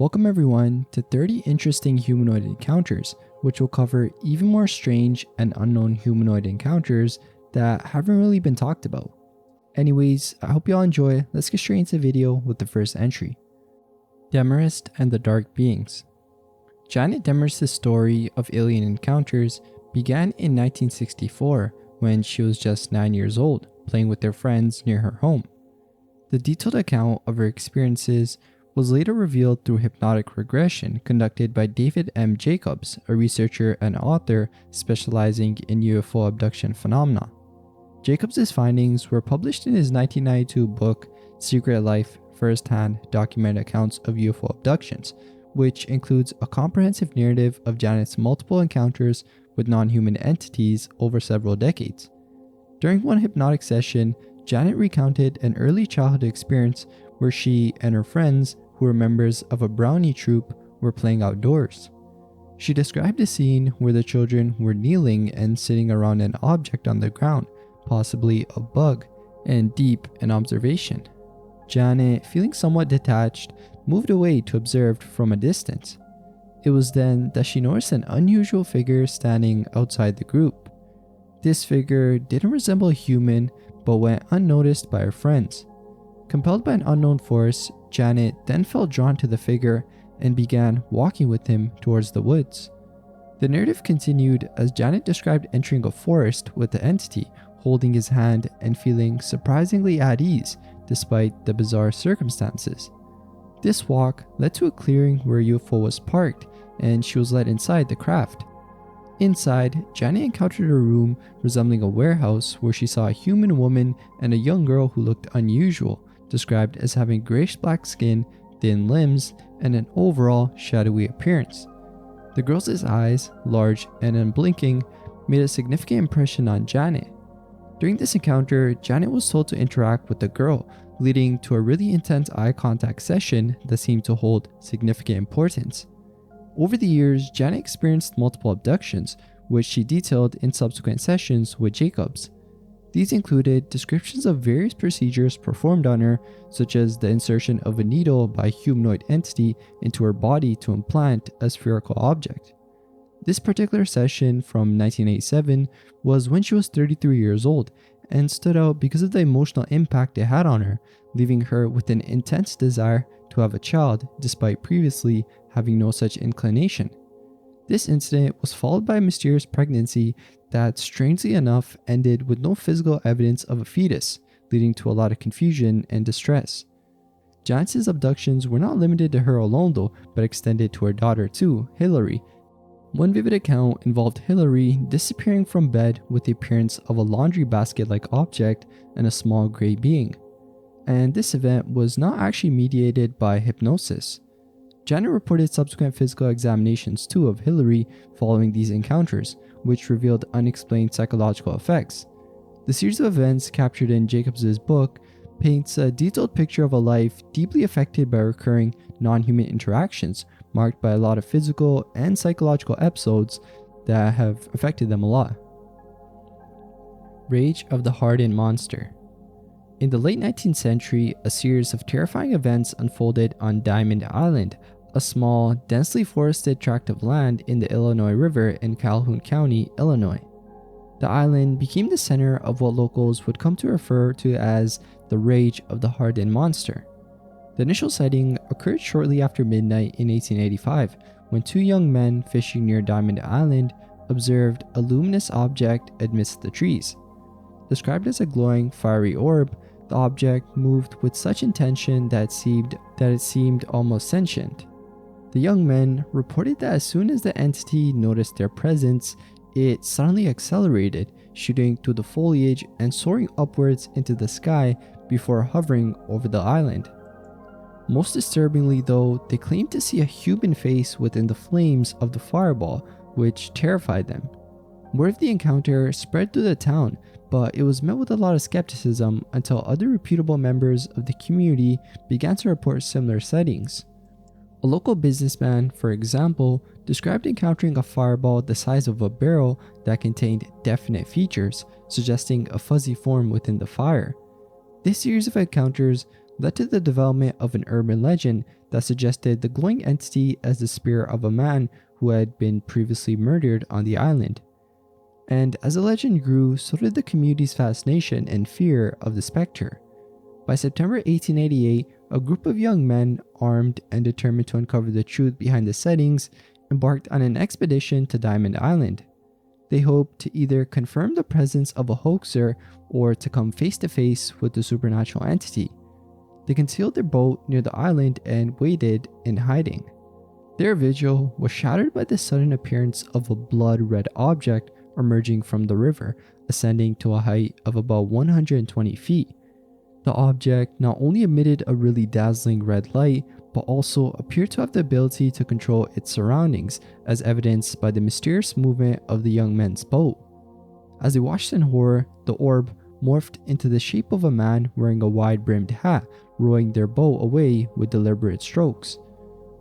Welcome everyone to 30 interesting humanoid encounters, which will cover even more strange and unknown humanoid encounters that haven't really been talked about. Anyways, I hope you all enjoy. Let's get straight into the video with the first entry. Demerist and the Dark Beings. Janet Demerist's story of alien encounters began in 1964 when she was just 9 years old, playing with their friends near her home. The detailed account of her experiences was later revealed through hypnotic regression conducted by David M. Jacobs, a researcher and author specializing in UFO abduction phenomena. Jacobs' findings were published in his 1992 book, Secret Life: First-Hand Documented Accounts of UFO Abductions, which includes a comprehensive narrative of Janet's multiple encounters with non-human entities over several decades. During one hypnotic session, Janet recounted an early childhood experience where she and her friends, who were members of a brownie troupe, were playing outdoors. She described a scene where the children were kneeling and sitting around an object on the ground, possibly a bug, and deep in observation. Janet, feeling somewhat detached, moved away to observe from a distance. It was then that she noticed an unusual figure standing outside the group. This figure didn't resemble a human, but went unnoticed by her friends. Compelled by an unknown force, Janet then felt drawn to the figure and began walking with him towards the woods. The narrative continued as Janet described entering a forest with the entity, holding his hand and feeling surprisingly at ease despite the bizarre circumstances. This walk led to a clearing where a UFO was parked, and she was led inside the craft. Inside, Janet encountered a room resembling a warehouse where she saw a human woman and a young girl who looked unusual, described as having grayish-black skin, thin limbs, and an overall shadowy appearance. The girl's eyes, large and unblinking, made a significant impression on Janet. During this encounter, Janet was told to interact with the girl, leading to a really intense eye contact session that seemed to hold significant importance. Over the years, Janet experienced multiple abductions, which she detailed in subsequent sessions with Jacobs. These included descriptions of various procedures performed on her, such as the insertion of a needle by a humanoid entity into her body to implant a spherical object. This particular session from 1987 was when she was 33 years old and stood out because of the emotional impact it had on her, leaving her with an intense desire to have a child despite previously having no such inclination. This incident was followed by a mysterious pregnancy that, strangely enough, ended with no physical evidence of a fetus, leading to a lot of confusion and distress. Janet's abductions were not limited to her alone though, but extended to her daughter too, Hillary. One vivid account involved Hillary disappearing from bed with the appearance of a laundry basket-like object and a small gray being. And this event was not actually mediated by hypnosis. Janet reported subsequent physical examinations too of Hillary following these encounters, which revealed unexplained psychological effects. The series of events captured in Jacobs' book paints a detailed picture of a life deeply affected by recurring non-human interactions, marked by a lot of physical and psychological episodes that have affected them a lot. Rage of the Harden Monster. In the late 19th century, a series of terrifying events unfolded on Diamond Island, a small, densely forested tract of land in the Illinois River in Calhoun County, Illinois. The island became the center of what locals would come to refer to as the Rage of the Harden Monster. The initial sighting occurred shortly after midnight in 1885, when two young men fishing near Diamond Island observed a luminous object amidst the trees. Described as a glowing, fiery orb, the object moved with such intention that it seemed almost sentient. The young men reported that as soon as the entity noticed their presence, it suddenly accelerated, shooting through the foliage and soaring upwards into the sky before hovering over the island. Most disturbingly though, they claimed to see a human face within the flames of the fireball, which terrified them. Word of the encounter spread through the town, but it was met with a lot of skepticism until other reputable members of the community began to report similar sightings. A local businessman, for example, described encountering a fireball the size of a barrel that contained definite features, suggesting a fuzzy form within the fire. This series of encounters led to the development of an urban legend that suggested the glowing entity as the spirit of a man who had been previously murdered on the island. And as the legend grew, so did the community's fascination and fear of the specter. By September 1888, a group of young men, armed and determined to uncover the truth behind the sightings, embarked on an expedition to Diamond Island. They hoped to either confirm the presence of a hoaxer or to come face to face with the supernatural entity. They concealed their boat near the island and waited in hiding. Their vigil was shattered by the sudden appearance of a blood-red object emerging from the river, ascending to a height of about 120 feet. The object not only emitted a really dazzling red light, but also appeared to have the ability to control its surroundings, as evidenced by the mysterious movement of the young men's boat. As they watched in horror, the orb morphed into the shape of a man wearing a wide-brimmed hat, rowing their boat away with deliberate strokes.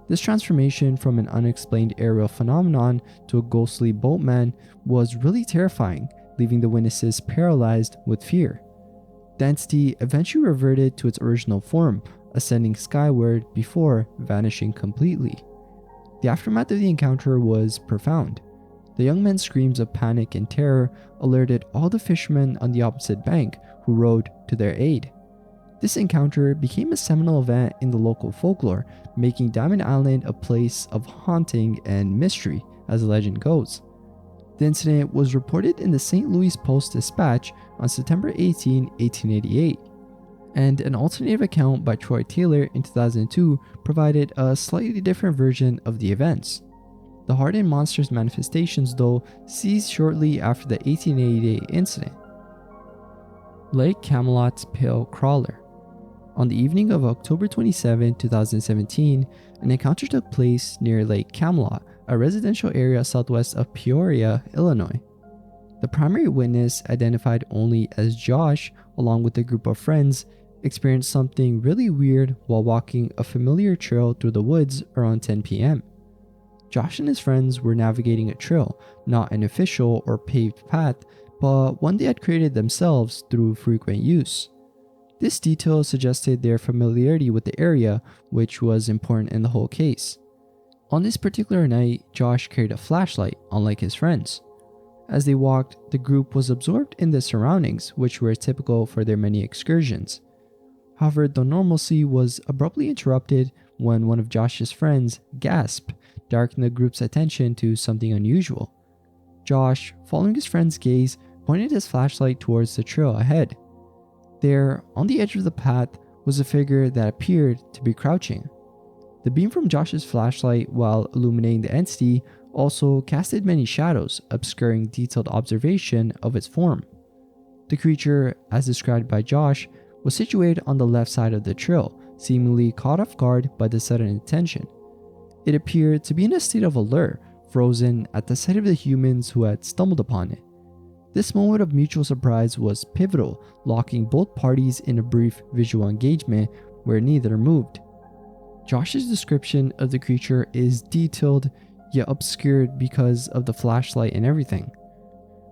This transformation from an unexplained aerial phenomenon to a ghostly boatman was really terrifying, leaving the witnesses paralyzed with fear. The entity eventually reverted to its original form, ascending skyward before vanishing completely. The aftermath of the encounter was profound. The young men's screams of panic and terror alerted all the fishermen on the opposite bank, who rowed to their aid. This encounter became a seminal event in the local folklore, making Diamond Island a place of haunting and mystery, as the legend goes. The incident was reported in the St. Louis Post-Dispatch on September 18, 1888, and an alternative account by Troy Taylor in 2002 provided a slightly different version of the events. The Harden monster's manifestations, though, ceased shortly after the 1888 incident. Lake Camelot's Pale Crawler. On the evening of October 27, 2017, an encounter took place near Lake Camelot, a residential area southwest of Peoria, Illinois. The primary witness, identified only as Josh, along with a group of friends, experienced something really weird while walking a familiar trail through the woods around 10 p.m. Josh and his friends were navigating a trail, not an official or paved path, but one they had created themselves through frequent use. This detail suggested their familiarity with the area, which was important in the whole case. On this particular night, Josh carried a flashlight, unlike his friends. As they walked, the group was absorbed in the surroundings, which were typical for their many excursions. However, the normalcy was abruptly interrupted when one of Josh's friends gasped, directing the group's attention to something unusual. Josh, following his friend's gaze, pointed his flashlight towards the trail ahead. There, on the edge of the path, was a figure that appeared to be crouching. The beam from Josh's flashlight, while illuminating the entity, also casted many shadows, obscuring detailed observation of its form. The creature, as described by Josh, was situated on the left side of the trail, seemingly caught off guard by the sudden attention. It appeared to be in a state of alert, frozen at the sight of the humans who had stumbled upon it. This moment of mutual surprise was pivotal, locking both parties in a brief visual engagement where neither moved. Josh's description of the creature is detailed yet obscured because of the flashlight and everything.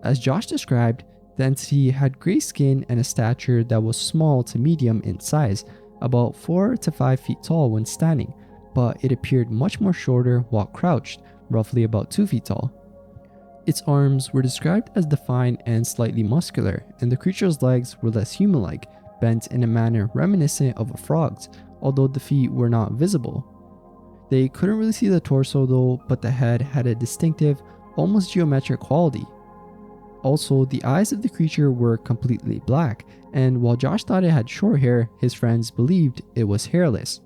As Josh described, the entity had gray skin and a stature that was small to medium in size, about 4 to 5 feet tall when standing, but it appeared much more shorter while crouched, roughly about 2 feet tall. Its arms were described as defined and slightly muscular, and the creature's legs were less human-like, bent in a manner reminiscent of a frog's, although the feet were not visible. They couldn't really see the torso though, but the head had a distinctive, almost geometric quality. Also, the eyes of the creature were completely black, and while Josh thought it had short hair, his friends believed it was hairless.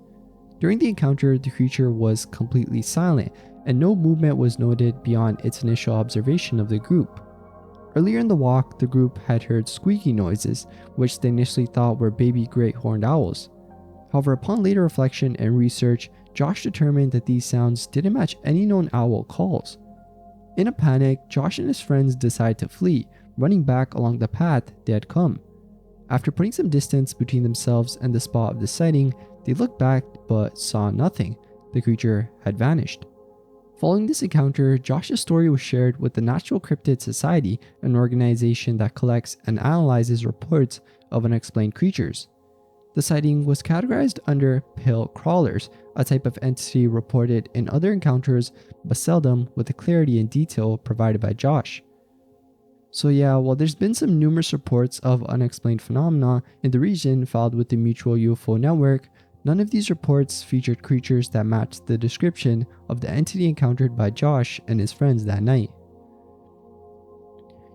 During the encounter, the creature was completely silent, and no movement was noted beyond its initial observation of the group. Earlier in the walk, the group had heard squeaky noises, which they initially thought were baby great horned owls. However, upon later reflection and research, Josh determined that these sounds didn't match any known owl calls. In a panic, Josh and his friends decided to flee, running back along the path they had come. After putting some distance between themselves and the spot of the sighting, they looked back but saw nothing. The creature had vanished. Following this encounter, Josh's story was shared with the Natural Cryptid Society, an organization that collects and analyzes reports of unexplained creatures. The sighting was categorized under pale crawlers, a type of entity reported in other encounters but seldom with the clarity and detail provided by Josh. So yeah, while there's been some numerous reports of unexplained phenomena in the region filed with the Mutual UFO Network, none of these reports featured creatures that matched the description of the entity encountered by Josh and his friends that night.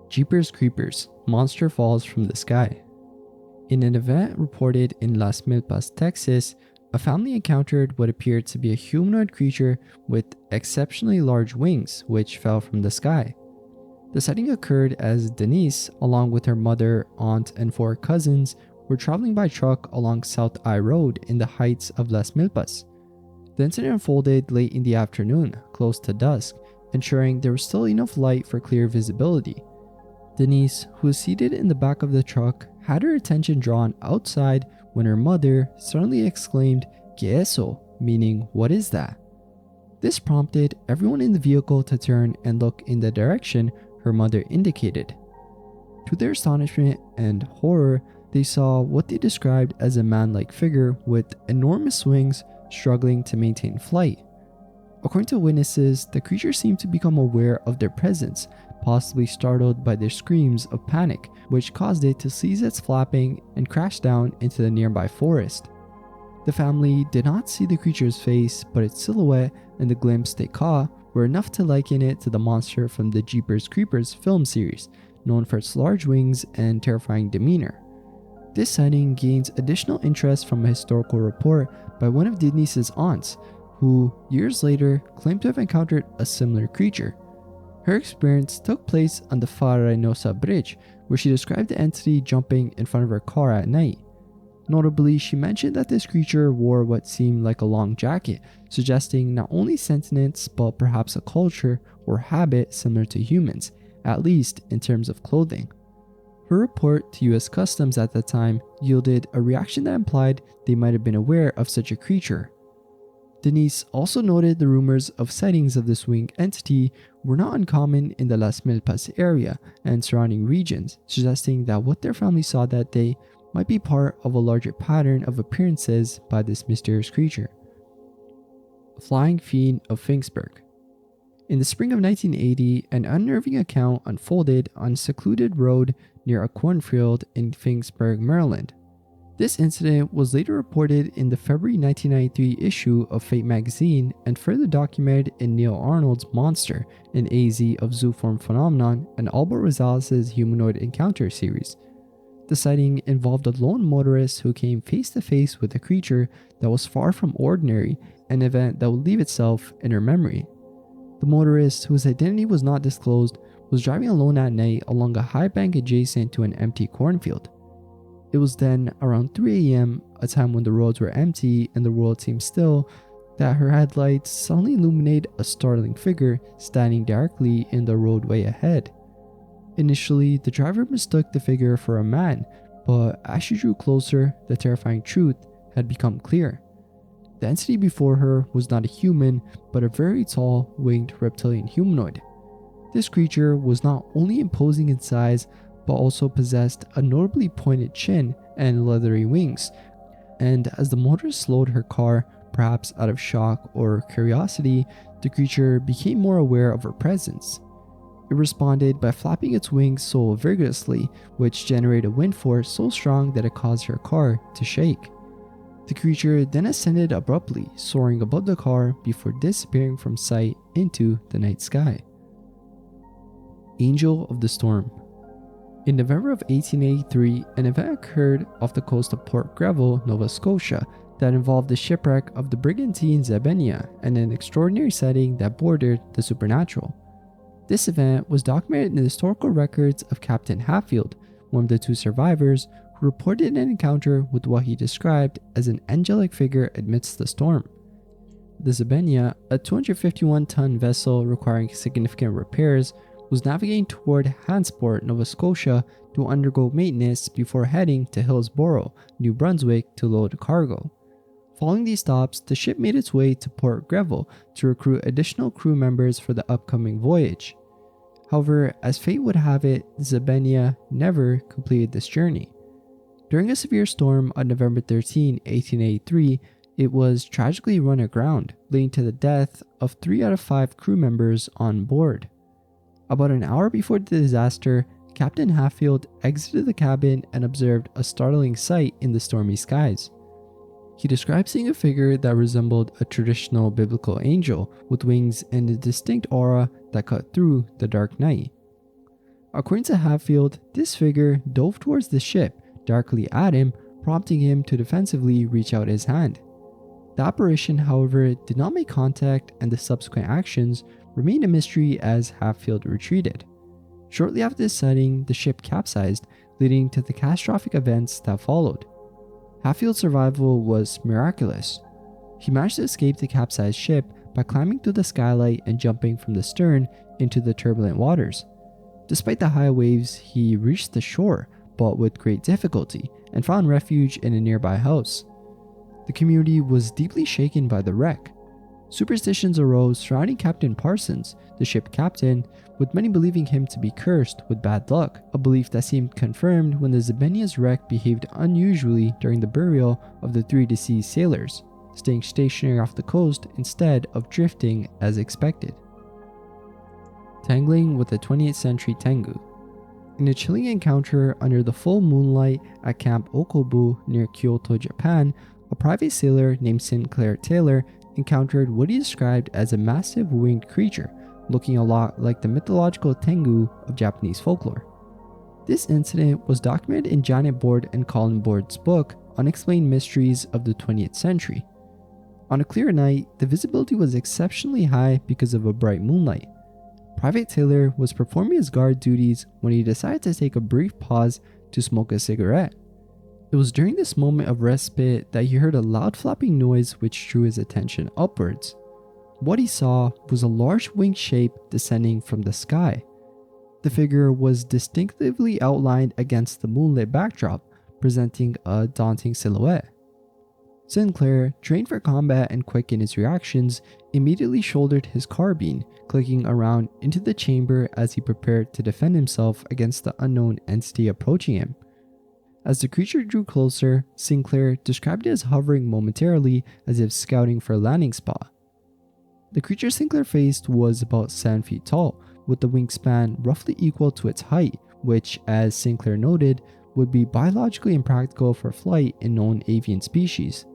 Jeepers Creepers, monster falls from the sky. In an event reported in Las Milpas, Texas, a family encountered what appeared to be a humanoid creature with exceptionally large wings which fell from the sky. The sighting occurred as Denise, along with her mother, aunt, and 4 cousins, were traveling by truck along South I Road in the heights of Las Milpas. The incident unfolded late in the afternoon, close to dusk, ensuring there was still enough light for clear visibility. Denise, who was seated in the back of the truck, had her attention drawn outside when her mother suddenly exclaimed, "¿Qué eso?" meaning, "What is that?" This prompted everyone in the vehicle to turn and look in the direction her mother indicated. To their astonishment and horror, they saw what they described as a man-like figure with enormous wings struggling to maintain flight. According to witnesses, the creature seemed to become aware of their presence, possibly startled by their screams of panic, which caused it to cease its flapping and crash down into the nearby forest. The family did not see the creature's face, but its silhouette and the glimpse they caught were enough to liken it to the monster from the Jeepers Creepers film series, known for its large wings and terrifying demeanor. This sighting gains additional interest from a historical report by one of Denise's aunts, who, years later, claimed to have encountered a similar creature. Her experience took place on the Reynosa Bridge, where she described the entity jumping in front of her car at night. Notably, she mentioned that this creature wore what seemed like a long jacket, suggesting not only sentience but perhaps a culture or habit similar to humans, at least in terms of clothing. Her report to US Customs at the time yielded a reaction that implied they might have been aware of such a creature. Denise also noted the rumors of sightings of this winged entity were not uncommon in the Las Milpas area and surrounding regions, suggesting that what their family saw that day might be part of a larger pattern of appearances by this mysterious creature. Flying Fiend of Finksburg. In the spring of 1980, an unnerving account unfolded on a secluded road near a cornfield in Finksburg, Maryland. This incident was later reported in the February 1993 issue of Fate magazine and further documented in Neil Arnold's Monster, an AZ of Zooform Phenomenon, and Albert Rosales' Humanoid Encounter series. The sighting involved a lone motorist who came face to face with a creature that was far from ordinary, an event that would leave itself in her memory. The motorist, whose identity was not disclosed, was driving alone at night along a high bank adjacent to an empty cornfield. It was then around 3 a.m., a time when the roads were empty and the world seemed still, that her headlights suddenly illuminated a startling figure standing directly in the roadway ahead. Initially, the driver mistook the figure for a man, but as she drew closer, the terrifying truth had become clear. The entity before her was not a human, but a very tall, winged reptilian humanoid. This creature was not only imposing in size, but also possessed a notably pointed chin and leathery wings, and as the motorist slowed her car, perhaps out of shock or curiosity, the creature became more aware of her presence. It responded by flapping its wings so vigorously, which generated a wind force so strong that it caused her car to shake. The creature then ascended abruptly, soaring above the car before disappearing from sight into the night sky. Angel of the Storm. In November of 1883, an event occurred off the coast of Port Greville, Nova Scotia, that involved the shipwreck of the brigantine Zebenia and an extraordinary sighting that bordered the supernatural. This event was documented in the historical records of Captain Hatfield, one of the 2 survivors, who reported an encounter with what he described as an angelic figure amidst the storm. The Zebenia, a 251-ton vessel requiring significant repairs, was navigating toward Hansport, Nova Scotia to undergo maintenance before heading to Hillsborough, New Brunswick to load cargo. Following these stops, the ship made its way to Port Greville to recruit additional crew members for the upcoming voyage. However, as fate would have it, the Zebenia never completed this journey. During a severe storm on November 13, 1883, it was tragically run aground, leading to the death of 3 out of 5 crew members on board. About an hour before the disaster, Captain Hatfield exited the cabin and observed a startling sight in the stormy skies. He described seeing a figure that resembled a traditional biblical angel with wings and a distinct aura that cut through the dark night. According to Hatfield, this figure dove towards the ship, directly at him, prompting him to defensively reach out his hand. The apparition, however, did not make contact, and the subsequent actions remained a mystery as Hatfield retreated. Shortly after this sighting, the ship capsized, leading to the catastrophic events that followed. Hatfield's survival was miraculous. He managed to escape the capsized ship by climbing through the skylight and jumping from the stern into the turbulent waters. Despite the high waves, he reached the shore, but with great difficulty, and found refuge in a nearby house. The community was deeply shaken by the wreck. Superstitions arose surrounding Captain Parsons, the ship captain, with many believing him to be cursed with bad luck, a belief that seemed confirmed when the Zebenia's wreck behaved unusually during the burial of the 3 deceased sailors, staying stationary off the coast instead of drifting as expected. Tangling with the 20th century Tangu. In a chilling encounter under the full moonlight at Camp Okobu near Kyoto, Japan, a private sailor named Sinclair Taylor encountered what he described as a massive winged creature, looking a lot like the mythological Tengu of Japanese folklore. This incident was documented in Janet Board and Colin Board's book, Unexplained Mysteries of the 20th Century. On a clear night, the visibility was exceptionally high because of a bright moonlight. Private Taylor was performing his guard duties when he decided to take a brief pause to smoke a cigarette. It was during this moment of respite that he heard a loud flapping noise which drew his attention upwards. What he saw was a large winged shape descending from the sky. The figure was distinctively outlined against the moonlit backdrop, presenting a daunting silhouette. Sinclair, trained for combat and quick in his reactions, immediately shouldered his carbine, clicking around into the chamber as he prepared to defend himself against the unknown entity approaching him. As the creature drew closer, Sinclair described it as hovering momentarily as if scouting for a landing spot. The creature Sinclair faced was about 7 feet tall, with the wingspan roughly equal to its height, which, as Sinclair noted, would be biologically impractical for flight in known avian species.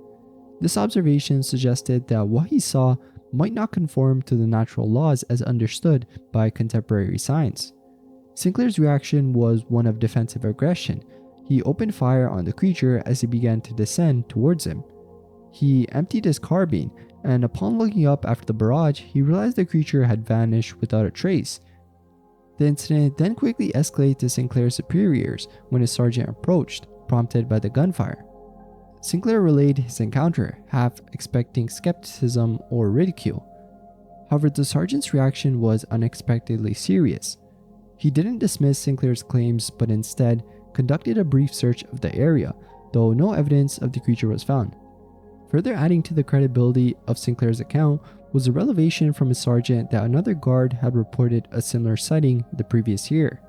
This observation suggested that what he saw might not conform to the natural laws as understood by contemporary science. Sinclair's reaction was one of defensive aggression. He opened fire on the creature as he began to descend towards him. He emptied his carbine, and upon looking up after the barrage, he realized the creature had vanished without a trace. The incident then quickly escalated to Sinclair's superiors when his sergeant approached, prompted by the gunfire. Sinclair relayed his encounter, half expecting skepticism or ridicule. However, the sergeant's reaction was unexpectedly serious. He didn't dismiss Sinclair's claims, but instead conducted a brief search of the area, though no evidence of the creature was found. Further adding to the credibility of Sinclair's account was a revelation from his sergeant that another guard had reported a similar sighting the previous year.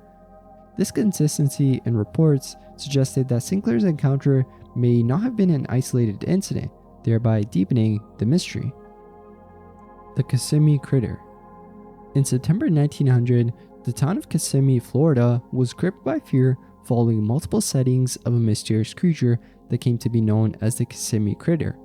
This consistency in reports suggested that Sinclair's encounter may not have been an isolated incident, thereby deepening the mystery. The Kissimmee Critter. In September 1900, the town of Kissimmee, Florida was gripped by fear following multiple sightings of a mysterious creature that came to be known as the Kissimmee Critter.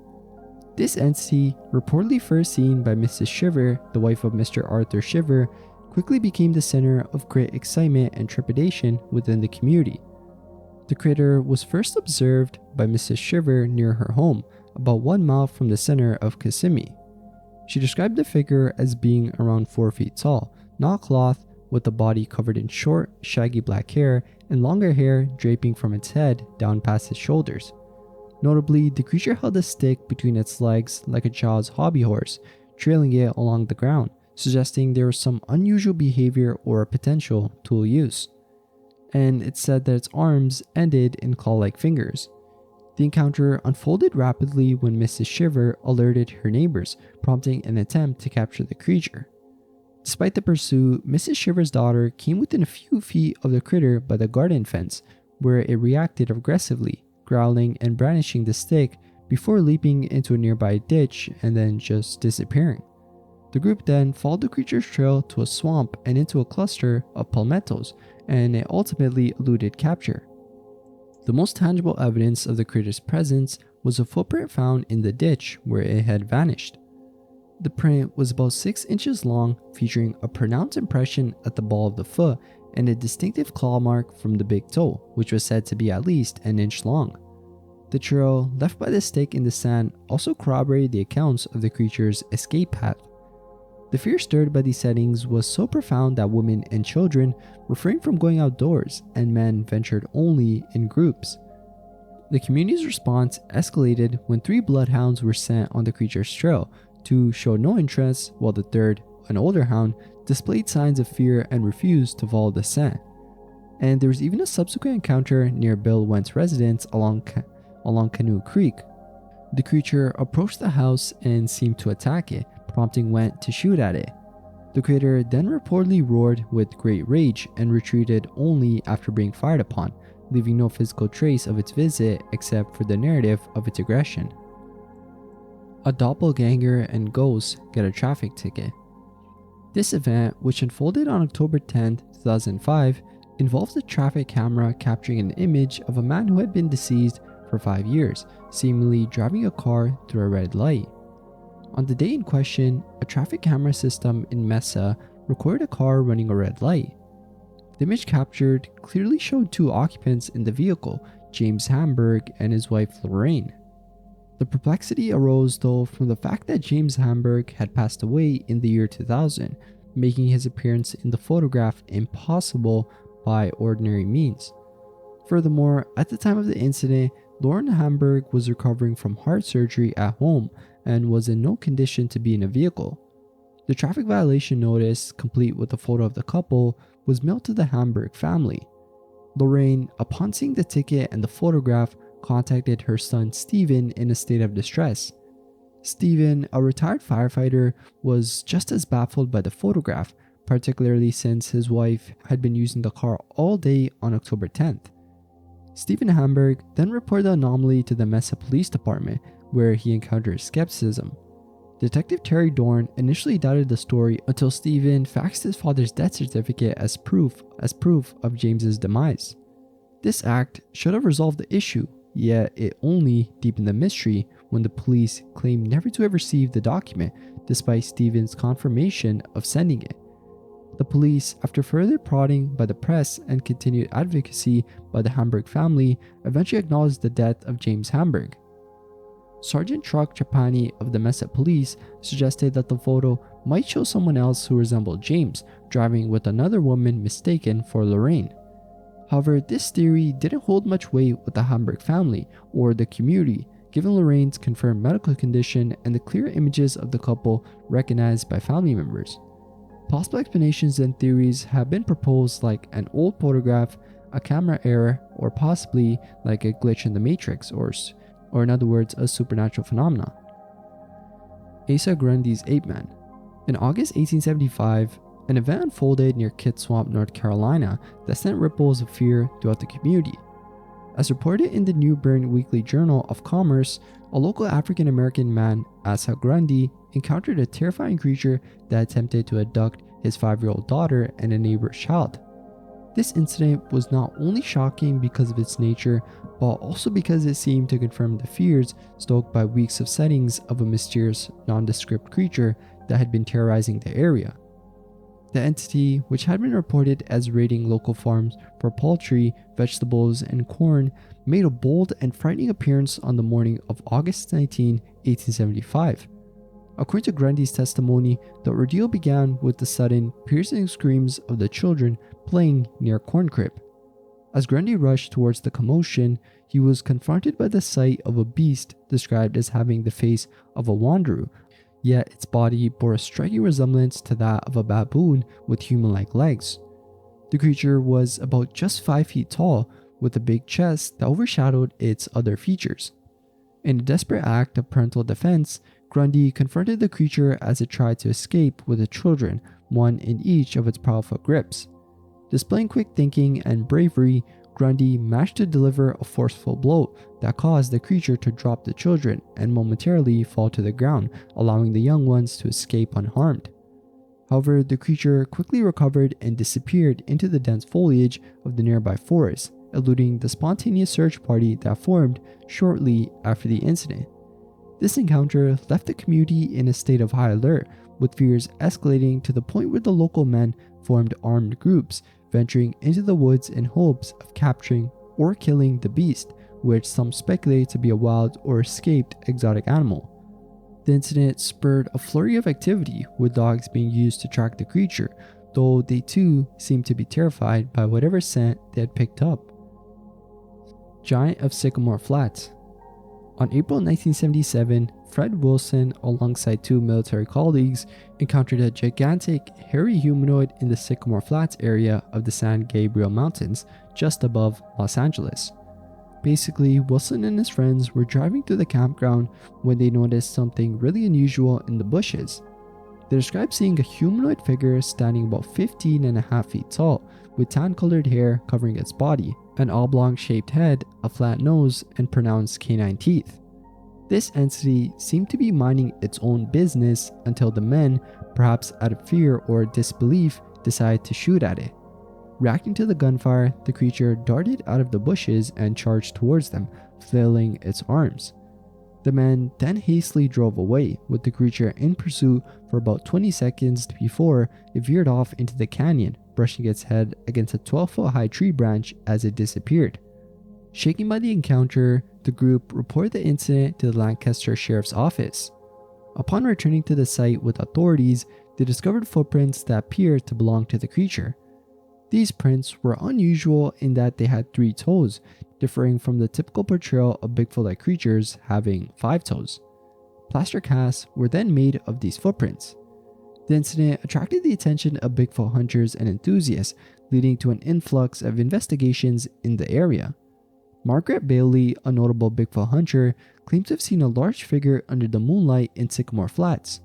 This entity, reportedly first seen by Mrs. Shiver, the wife of Mr. Arthur Shiver, quickly became the center of great excitement and trepidation within the community. The critter was first observed by Mrs. Shiver near her home, about 1 mile from the center of Kissimmee. She described the figure as being around 4 feet tall, not cloth, with the body covered in short, shaggy black hair and longer hair draping from its head down past its shoulders. Notably, the creature held a stick between its legs like a child's hobby horse, trailing it along the ground, suggesting there was some unusual behavior or potential tool use. And it said that its arms ended in claw-like fingers. The encounter unfolded rapidly when Mrs. Shiver alerted her neighbors, prompting an attempt to capture the creature. Despite the pursuit, Mrs. Shiver's daughter came within a few feet of the critter by the garden fence, where it reacted aggressively, growling and brandishing the stick before leaping into a nearby ditch and then just disappearing. The group then followed the creature's trail to a swamp and into a cluster of palmettos, and it ultimately eluded capture. The most tangible evidence of the critter's presence was a footprint found in the ditch where it had vanished. The print was about 6 inches long, featuring a pronounced impression at the ball of the foot and a distinctive claw mark from the big toe, which was said to be at least an inch long. The trail left by the stick in the sand also corroborated the accounts of the creature's escape path. The fear stirred by these sightings was so profound that women and children refrained from going outdoors, and men ventured only in groups. The community's response escalated when 3 bloodhounds were sent on the creature's trail. 2 showed no interest, while the third, an older hound, displayed signs of fear and refused to follow the scent. And there was even a subsequent encounter near Bill Went's residence along Canoe Creek. The creature approached the house and seemed to attack it, prompting Went to shoot at it. The critter then reportedly roared with great rage and retreated only after being fired upon, leaving no physical trace of its visit except for the narrative of its aggression. A Doppelganger and Ghost get a traffic ticket. This event, which unfolded on October 10, 2005, involves a traffic camera capturing an image of a man who had been deceased for 5 years, seemingly driving a car through a red light. On the day in question, a traffic camera system in Mesa recorded a car running a red light. The image captured clearly showed 2 occupants in the vehicle, James Hamburg and his wife Lorraine. The perplexity arose though from the fact that James Hamburg had passed away in the year 2000, making his appearance in the photograph impossible by ordinary means. Furthermore, at the time of the incident, Lauren Hamburg was recovering from heart surgery at home and was in no condition to be in a vehicle. The traffic violation notice, complete with a photo of the couple, was mailed to the Hamburg family. Lorraine, upon seeing the ticket and the photograph, contacted her son Steven in a state of distress. Steven, a retired firefighter, was just as baffled by the photograph, particularly since his wife had been using the car all day on October 10th. Steven Hamburg then reported the anomaly to the Mesa Police Department, where he encountered skepticism. Detective Terry Dorn initially doubted the story until Steven faxed his father's death certificate as proof of James's demise. This act should have resolved the issue, yet it only deepened the mystery when the police claimed never to have received the document, despite Steven's confirmation of sending it. The police, after further prodding by the press and continued advocacy by the Hamburg family, eventually acknowledged the death of James Hamburg. Sergeant Truck Trapani of the Mesa Police suggested that the photo might show someone else who resembled James, driving with another woman mistaken for Lorraine. However, this theory didn't hold much weight with the Hamburg family or the community, given Lorraine's confirmed medical condition and the clear images of the couple recognized by family members. Possible explanations and theories have been proposed, like an old photograph, a camera error, or possibly like a glitch in the matrix, or in other words, a supernatural phenomena. Asa Grundy's Ape Man. In August 1875, an event unfolded near Kit Swamp, North Carolina that sent ripples of fear throughout the community. As reported in the New Bern Weekly Journal of Commerce, a local African American man, Asa Grundy, encountered a terrifying creature that attempted to abduct his 5-year-old daughter and a neighbor's child. This incident was not only shocking because of its nature, but also because it seemed to confirm the fears stoked by weeks of sightings of a mysterious, nondescript creature that had been terrorizing the area. The entity, which had been reported as raiding local farms for poultry, vegetables, and corn, made a bold and frightening appearance on the morning of August 19, 1875. According to Grundy's testimony, the ordeal began with the sudden, piercing screams of the children playing near a corn crib. As Grundy rushed towards the commotion, he was confronted by the sight of a beast described as having the face of a wanderer, yet its body bore a striking resemblance to that of a baboon with human-like legs. The creature was about just 5 feet tall, with a big chest that overshadowed its other features. In a desperate act of parental defense, Grundy confronted the creature as it tried to escape with the children, one in each of its powerful grips. Displaying quick thinking and bravery, Grundy managed to deliver a forceful blow that caused the creature to drop the children and momentarily fall to the ground, allowing the young ones to escape unharmed. However, the creature quickly recovered and disappeared into the dense foliage of the nearby forest, eluding the spontaneous search party that formed shortly after the incident. This encounter left the community in a state of high alert, with fears escalating to the point where the local men formed armed groups, venturing into the woods in hopes of capturing or killing the beast, which some speculate to be a wild or escaped exotic animal. The incident spurred a flurry of activity, with dogs being used to track the creature, though they too seemed to be terrified by whatever scent they had picked up. Giant of Sycamore Flats. On April 1977, Fred Wilson, alongside two military colleagues, encountered a gigantic, hairy humanoid in the Sycamore Flats area of the San Gabriel Mountains, just above Los Angeles. Basically, Wilson and his friends were driving through the campground when they noticed something really unusual in the bushes. They described seeing a humanoid figure standing about 15.5 feet tall, with tan-colored hair covering its body, an oblong-shaped head, a flat nose, and pronounced canine teeth. This entity seemed to be minding its own business until the men, perhaps out of fear or disbelief, decided to shoot at it. Reacting to the gunfire, the creature darted out of the bushes and charged towards them, flailing its arms. The men then hastily drove away, with the creature in pursuit for about 20 seconds before it veered off into the canyon, brushing its head against a 12-foot high tree branch as it disappeared. Shaken by the encounter, the group reported the incident to the Lancaster Sheriff's Office. Upon returning to the site with authorities, they discovered footprints that appeared to belong to the creature. These prints were unusual in that they had 3 toes, differing from the typical portrayal of Bigfoot-like creatures having 5 toes. Plaster casts were then made of these footprints. The incident attracted the attention of Bigfoot hunters and enthusiasts, leading to an influx of investigations in the area. Margaret Bailey, a notable Bigfoot hunter, claimed to have seen a large figure under the moonlight in Sycamore Flats.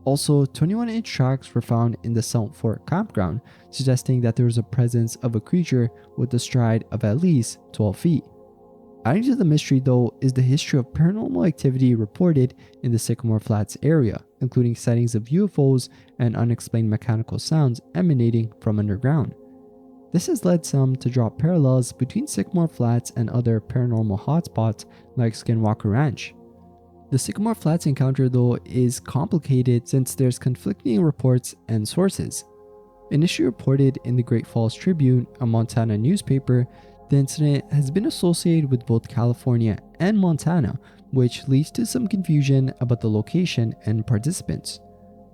Also, 21-inch tracks were found in the South Fork campground, suggesting that there was a presence of a creature with a stride of at least 12 feet. Adding to the mystery, though, is the history of paranormal activity reported in the Sycamore Flats area, including sightings of UFOs and unexplained mechanical sounds emanating from underground. This has led some to draw parallels between Sycamore Flats and other paranormal hotspots like Skinwalker Ranch. The Sycamore Flats encounter, though, is complicated since there's conflicting reports and sources. Initially reported in the Great Falls Tribune, a Montana newspaper, the incident has been associated with both California and Montana, which leads to some confusion about the location and participants.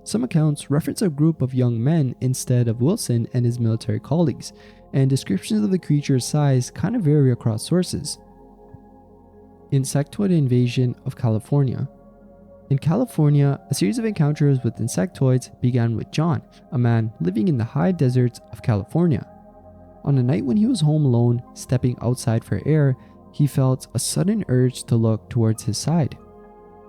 Some accounts reference a group of young men instead of Wilson and his military colleagues, and descriptions of the creature's size kind of vary across sources. Insectoid invasion of California. In California, a series of encounters with insectoids began with John, a man living in the high deserts of California. On a night when he was home alone, stepping outside for air, he felt a sudden urge to look towards his side.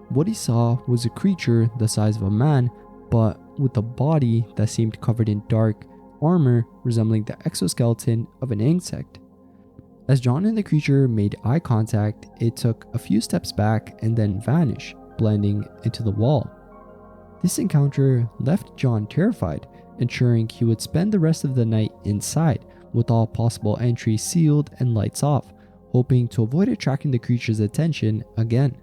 What he saw was a creature the size of a man, but with a body that seemed covered in dark armor resembling the exoskeleton of an insect. As John and the creature made eye contact, it took a few steps back and then vanished, blending into the wall. This encounter left John terrified, ensuring he would spend the rest of the night inside, with all possible entries sealed and lights off, hoping to avoid attracting the creature's attention again.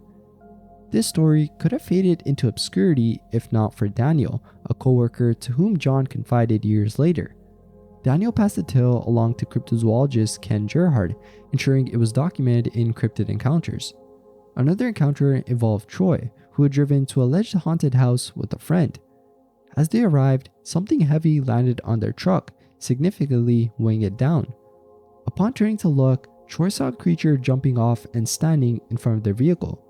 This story could have faded into obscurity if not for Daniel, a coworker to whom John confided years later. Daniel passed the tale along to cryptozoologist Ken Gerhard, ensuring it was documented in Cryptid Encounters. Another encounter involved Troy, who had driven to an alleged haunted house with a friend. As they arrived, something heavy landed on their truck, significantly weighing it down. Upon turning to look, Troy saw a creature jumping off and standing in front of their vehicle.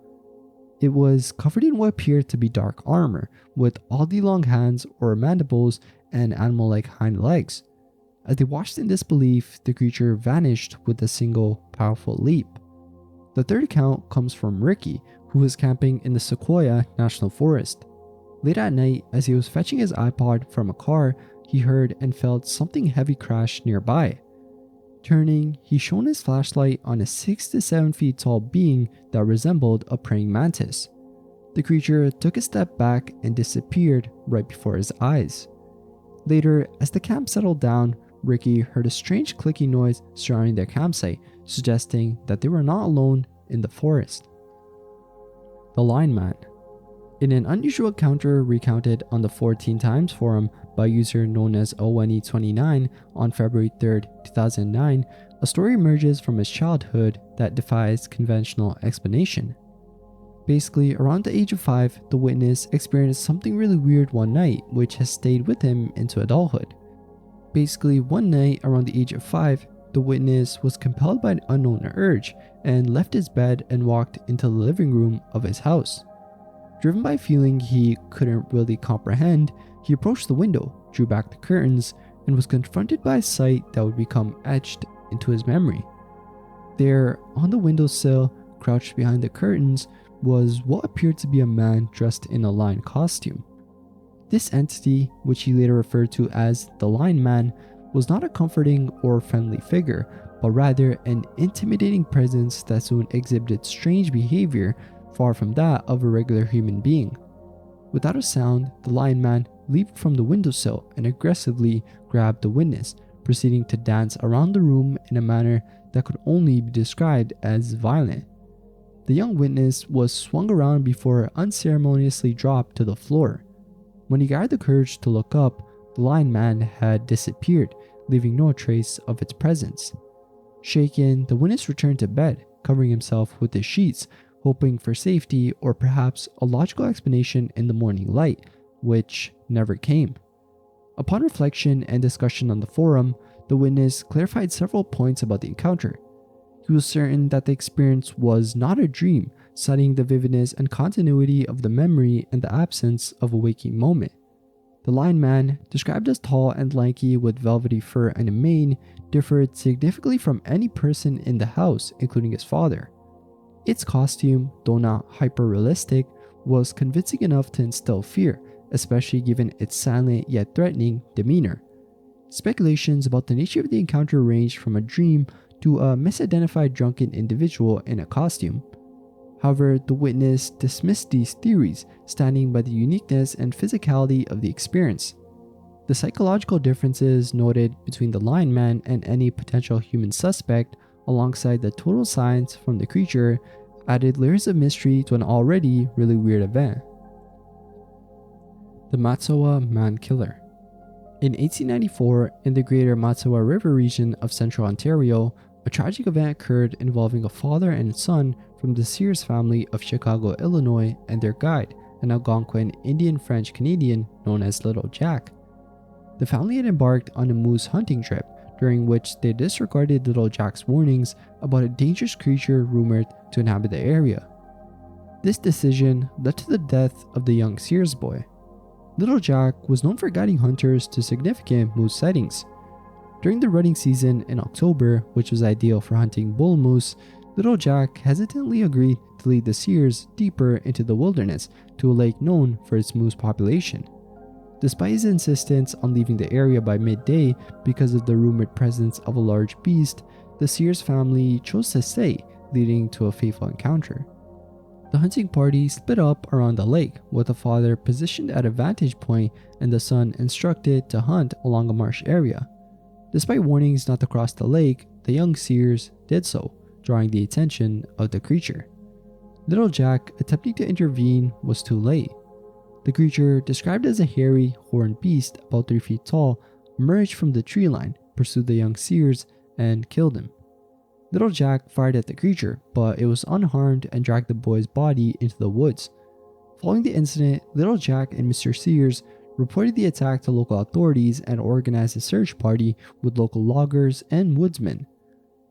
It was covered in what appeared to be dark armor, with oddly long hands or mandibles and animal-like hind legs. As they watched in disbelief, the creature vanished with a single powerful leap. The third account comes from Ricky, who was camping in the Sequoia National Forest. Late at night, as he was fetching his iPod from a car, he heard and felt something heavy crash nearby. Turning, he shone his flashlight on a 6 to 7 feet tall being that resembled a praying mantis. The creature took a step back and disappeared right before his eyes. Later, as the camp settled down, Ricky heard a strange clicking noise surrounding their campsite, suggesting that they were not alone in the forest. The Line Man. In an unusual encounter recounted on the 14 Times forum by a user known as ONE29 on February 3, 2009, a story emerges from his childhood that defies conventional explanation. Basically, around the age of 5, the witness experienced something really weird one night, which has stayed with him into adulthood. Basically, one night around the age of 5, the witness was compelled by an unknown urge and left his bed and walked into the living room of his house. Driven by a feeling he couldn't really comprehend, he approached the window, drew back the curtains, and was confronted by a sight that would become etched into his memory. There, on the windowsill, crouched behind the curtains, was what appeared to be a man dressed in a lion costume. This entity, which he later referred to as the Line Man, was not a comforting or friendly figure, but rather an intimidating presence that soon exhibited strange behavior far from that of a regular human being. Without a sound, the Lion Man leaped from the windowsill and aggressively grabbed the witness, proceeding to dance around the room in a manner that could only be described as violent. The young witness was swung around before unceremoniously dropped to the floor. When he gathered the courage to look up, the Lion Man had disappeared, leaving no trace of its presence. Shaken, the witness returned to bed, covering himself with his sheets, hoping for safety or perhaps a logical explanation in the morning light, which never came. Upon reflection and discussion on the forum, the witness clarified several points about the encounter. He was certain that the experience was not a dream, citing the vividness and continuity of the memory and the absence of a waking moment. The Lion Man, described as tall and lanky with velvety fur and a mane, differed significantly from any person in the house, including his father. Its costume, though not hyper-realistic, was convincing enough to instill fear, especially given its silent yet threatening demeanor. Speculations about the nature of the encounter ranged from a dream to a misidentified drunken individual in a costume. However, the witness dismissed these theories, standing by the uniqueness and physicality of the experience. The psychological differences noted between the Lion Man and any potential human suspect, alongside the total silence from the creature, added layers of mystery to an already really weird event. The Matsa Mankiller. In 1894, in the greater Matsa River region of central Ontario, a tragic event occurred involving a father and son from the Sears family of Chicago, Illinois, and their guide, an Algonquin Indian-French Canadian known as Little Jack. The family had embarked on a moose hunting trip, during which they disregarded Little Jack's warnings about a dangerous creature rumored to inhabit the area. This decision led to the death of the young Sears boy. Little Jack was known for guiding hunters to significant moose sightings. During the rutting season in October, which was ideal for hunting bull moose, Little Jack hesitantly agreed to lead the Sears deeper into the wilderness to a lake known for its moose population. Despite his insistence on leaving the area by midday because of the rumored presence of a large beast, the Sears family chose to stay, leading to a fateful encounter. The hunting party split up around the lake, with the father positioned at a vantage point and the son instructed to hunt along a marsh area. Despite warnings not to cross the lake, the young Sears did so, drawing the attention of the creature. Little Jack, attempting to intervene, was too late. The creature, described as a hairy, horned beast about 3 feet tall, emerged from the tree line, pursued the young Sears, and killed him. Little Jack fired at the creature, but it was unharmed and dragged the boy's body into the woods. Following the incident, Little Jack and Mr. Sears reported the attack to local authorities and organized a search party with local loggers and woodsmen.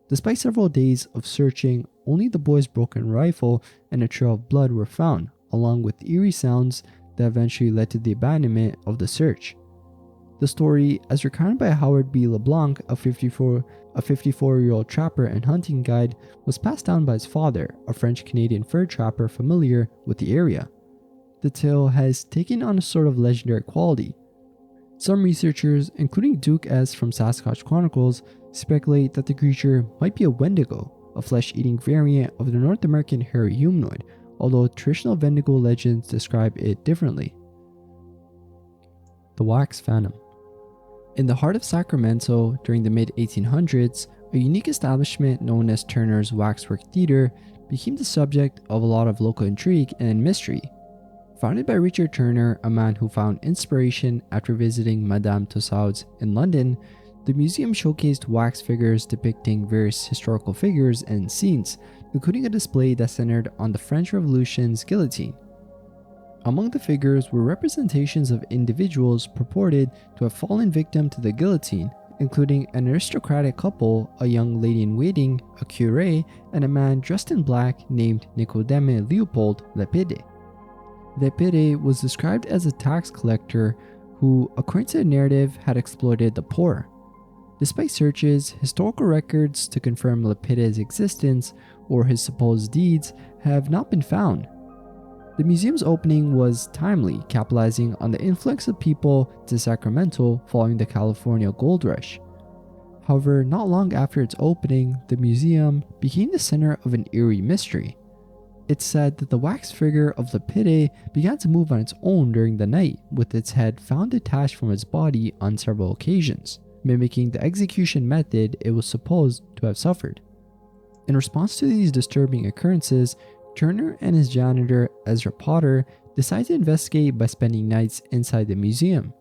Despite several days of searching, only the boy's broken rifle and a trail of blood were found, along with eerie sounds that eventually led to the abandonment of the search. The story, as recounted by Howard B. LeBlanc, a 54-year-old trapper and hunting guide, was passed down by his father, a French-Canadian fur trapper familiar with the area. The tale has taken on a sort of legendary quality. Some researchers, including Duke S. from Sasquatch Chronicles, speculate that the creature might be a Wendigo, a flesh-eating variant of the North American hairy humanoid, although traditional Wendigo legends describe it differently. The Wax Phantom. In the heart of Sacramento during the mid-1800s, a unique establishment known as Turner's Waxwork Theater became the subject of a lot of local intrigue and mystery. Founded by Richard Turner, a man who found inspiration after visiting Madame Tussauds in London, the museum showcased wax figures depicting various historical figures and scenes, including a display that centered on the French Revolution's guillotine. Among the figures were representations of individuals purported to have fallen victim to the guillotine, including an aristocratic couple, a young lady in waiting, a curé, and a man dressed in black named Nicodeme Leopold Lepide. Lepide was described as a tax collector who, according to the narrative, had exploited the poor. Despite searches, historical records to confirm Lepide's existence or his supposed deeds have not been found. The museum's opening was timely, capitalizing on the influx of people to Sacramento following the California gold rush. However, not long after its opening, the museum became the center of an eerie mystery. It's said that the wax figure of Lepide began to move on its own during the night, with its head found detached from its body on several occasions, mimicking the execution method it was supposed to have suffered. In response to these disturbing occurrences, Turner and his janitor, Ezra Potter, decided to investigate by spending nights inside the museum.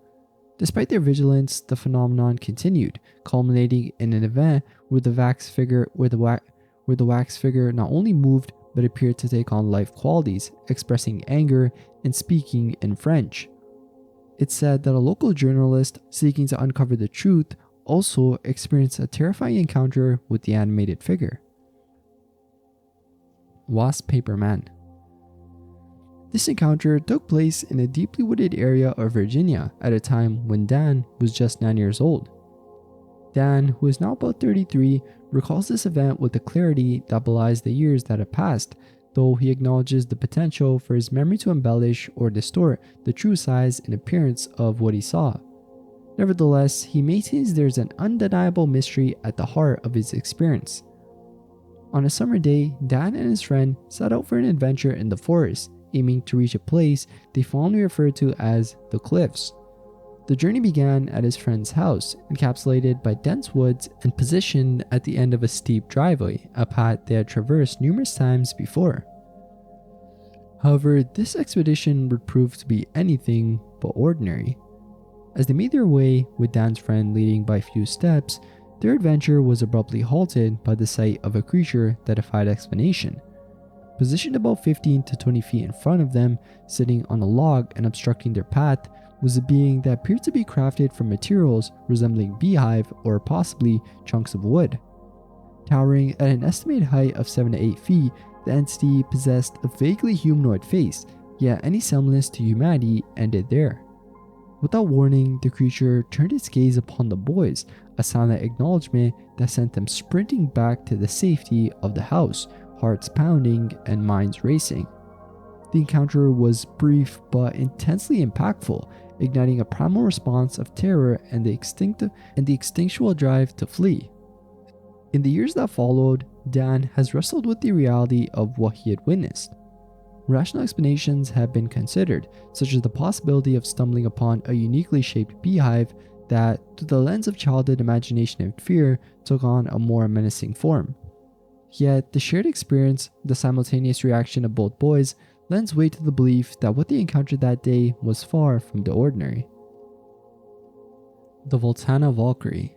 Despite their vigilance, the phenomenon continued, culminating in an event where the wax figure not only moved but appeared to take on life qualities, expressing anger and speaking in French. It's said that a local journalist seeking to uncover the truth also experienced a terrifying encounter with the animated figure. Wasp Paper Man. This encounter took place in a deeply wooded area of Virginia at a time when Dan was just 9 years old. Dan, who is now about 33, recalls this event with a clarity that belies the years that have passed, though he acknowledges the potential for his memory to embellish or distort the true size and appearance of what he saw. Nevertheless, he maintains there's an undeniable mystery at the heart of his experience. On a summer day, Dan and his friend set out for an adventure in the forest, aiming to reach a place they fondly refer to as the Cliffs. The journey began at his friend's house, encapsulated by dense woods and positioned at the end of a steep driveway, a path they had traversed numerous times before. However, this expedition would prove to be anything but ordinary. As they made their way, with Dan's friend leading by few steps, their adventure was abruptly halted by the sight of a creature that defied explanation. Positioned about 15 to 20 feet in front of them, sitting on a log and obstructing their path, was a being that appeared to be crafted from materials resembling beehive or possibly chunks of wood. Towering at an estimated height of 7 to 8 feet, the entity possessed a vaguely humanoid face, yet any semblance to humanity ended there. Without warning, the creature turned its gaze upon the boys, a silent acknowledgement that sent them sprinting back to the safety of the house, hearts pounding and minds racing. The encounter was brief but intensely impactful, igniting a primal response of terror and the instinctual drive to flee. In the years that followed, Dan has wrestled with the reality of what he had witnessed. Rational explanations have been considered, such as the possibility of stumbling upon a uniquely shaped beehive that, through the lens of childhood imagination and fear, took on a more menacing form. Yet, the shared experience, the simultaneous reaction of both boys, lends weight to the belief that what they encountered that day was far from the ordinary. The Volana Valkyrie.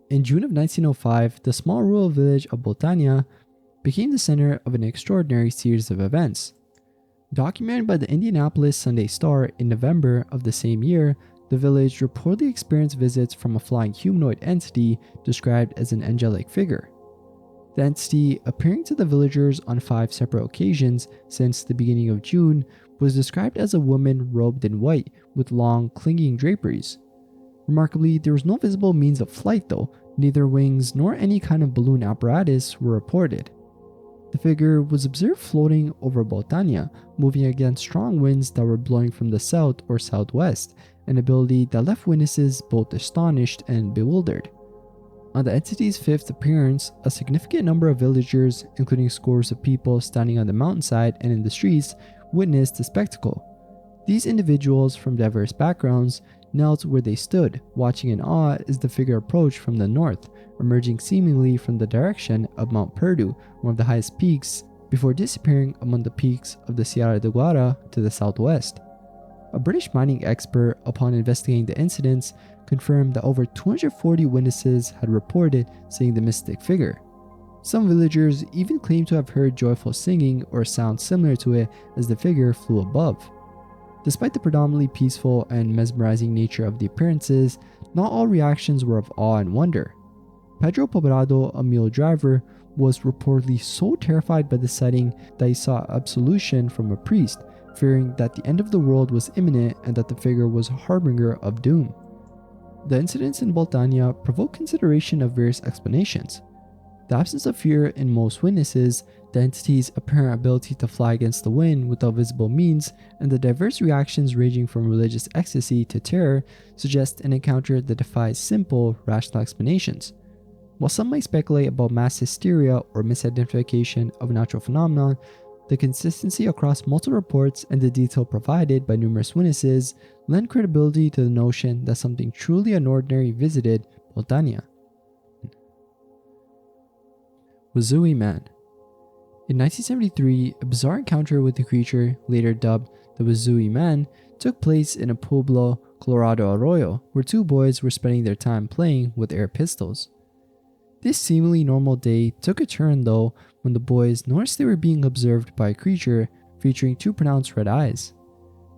In June of 1905, the small rural village of Boltania became the center of an extraordinary series of events. Documented by the Indianapolis Sunday Star in November of the same year, the village reportedly experienced visits from a flying humanoid entity described as an angelic figure. The entity, appearing to the villagers on 5 separate occasions since the beginning of June, was described as a woman robed in white with long, clinging draperies. Remarkably, there was no visible means of flight though, neither wings nor any kind of balloon apparatus were reported. The figure was observed floating over Boltania, moving against strong winds that were blowing from the south or southwest, an ability that left witnesses both astonished and bewildered. On the entity's fifth appearance, a significant number of villagers, including scores of people standing on the mountainside and in the streets, witnessed the spectacle. These individuals from diverse backgrounds knelt where they stood, watching in awe as the figure approached from the north, emerging seemingly from the direction of Mount Perdu, one of the highest peaks, before disappearing among the peaks of the Sierra de Guara to the southwest. A British mining expert, upon investigating the incidents, confirmed that over 240 witnesses had reported seeing the mystic figure. Some villagers even claimed to have heard joyful singing or sound similar to it as the figure flew above. Despite the predominantly peaceful and mesmerizing nature of the appearances, not all reactions were of awe and wonder. Pedro Pobrado, a mule driver, was reportedly so terrified by the sighting that he sought absolution from a priest, fearing that the end of the world was imminent and that the figure was a harbinger of doom. The incidents in Boltania provoked consideration of various explanations. The absence of fear in most witnesses, the entity's apparent ability to fly against the wind without visible means, and the diverse reactions ranging from religious ecstasy to terror suggest an encounter that defies simple, rational explanations. While some might speculate about mass hysteria or misidentification of a natural phenomenon, the consistency across multiple reports and the detail provided by numerous witnesses lend credibility to the notion that something truly unordinary visited Boltania. Wasu Man. In 1973, a bizarre encounter with the creature, later dubbed the Wasu Man, took place in a Pueblo, Colorado Arroyo, where two boys were spending their time playing with air pistols. This seemingly normal day took a turn though when the boys noticed they were being observed by a creature featuring two pronounced red eyes.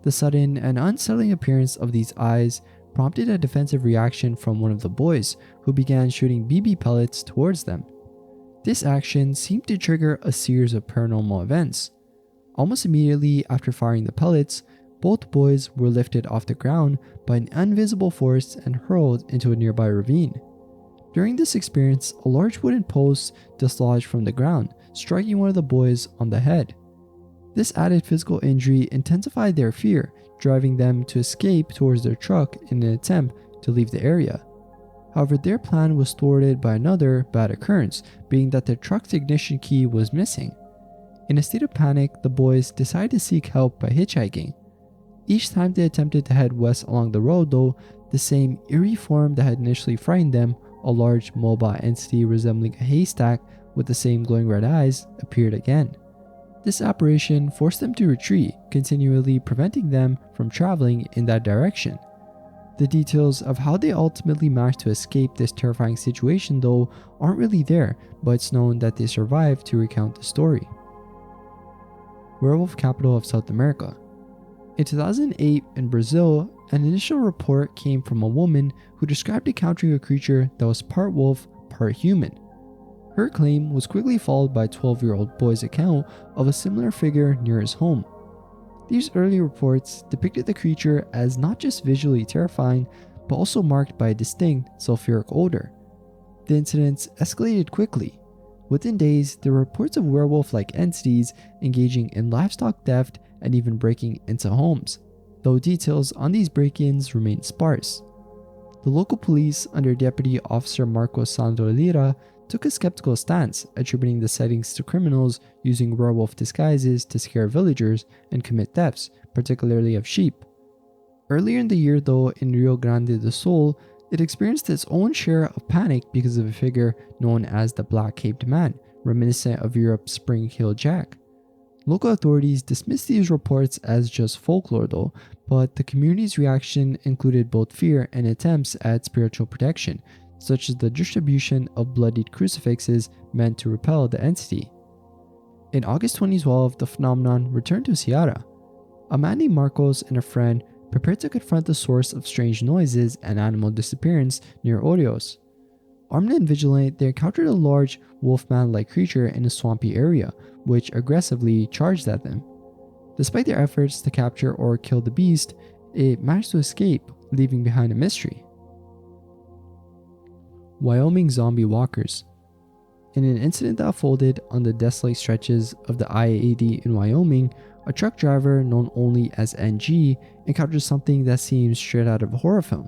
The sudden and unsettling appearance of these eyes prompted a defensive reaction from one of the boys, who began shooting BB pellets towards them. This action seemed to trigger a series of paranormal events. Almost immediately after firing the pellets, both boys were lifted off the ground by an invisible force and hurled into a nearby ravine. During this experience, a large wooden post dislodged from the ground, striking one of the boys on the head. This added physical injury intensified their fear, driving them to escape towards their truck in an attempt to leave the area. However, their plan was thwarted by another bad occurrence, being that their truck's ignition key was missing. In a state of panic, the boys decided to seek help by hitchhiking. Each time they attempted to head west along the road though, the same eerie form that had initially frightened them, a large mobile entity resembling a haystack with the same glowing red eyes, appeared again. This apparition forced them to retreat, continually preventing them from traveling in that direction. The details of how they ultimately managed to escape this terrifying situation though aren't really there, but it's known that they survived to recount the story. Werewolf Capital of South America. In 2008 in Brazil, an initial report came from a woman who described encountering a creature that was part wolf, part human. Her claim was quickly followed by a 12-year-old boy's account of a similar figure near his home. These early reports depicted the creature as not just visually terrifying, but also marked by a distinct sulfuric odor. The incidents escalated quickly. Within days, there were reports of werewolf-like entities engaging in livestock theft and even breaking into homes, though details on these break-ins remain sparse. The local police, under Deputy Officer Marcos Sandro Lira, took a skeptical stance, attributing the sightings to criminals using werewolf disguises to scare villagers and commit thefts, particularly of sheep. Earlier in the year though, in Rio Grande do Sul, it experienced its own share of panic because of a figure known as the Black Caped Man, reminiscent of Europe's Spring Heel Jack. Local authorities dismissed these reports as just folklore though, but the community's reaction included both fear and attempts at spiritual protection, such as the distribution of bloodied crucifixes meant to repel the entity. In August 2012, the phenomenon returned to Sierra. A man named Marcos and a friend prepared to confront the source of strange noises and animal disappearance near Orios. Armed and vigilant, they encountered a large wolfman-like creature in a swampy area, which aggressively charged at them. Despite their efforts to capture or kill the beast, it managed to escape, leaving behind a mystery. Wyoming zombie walkers. In an incident that unfolded on the desolate stretches of the I-80 in Wyoming, a truck driver known only as NG encounters something that seems straight out of a horror film.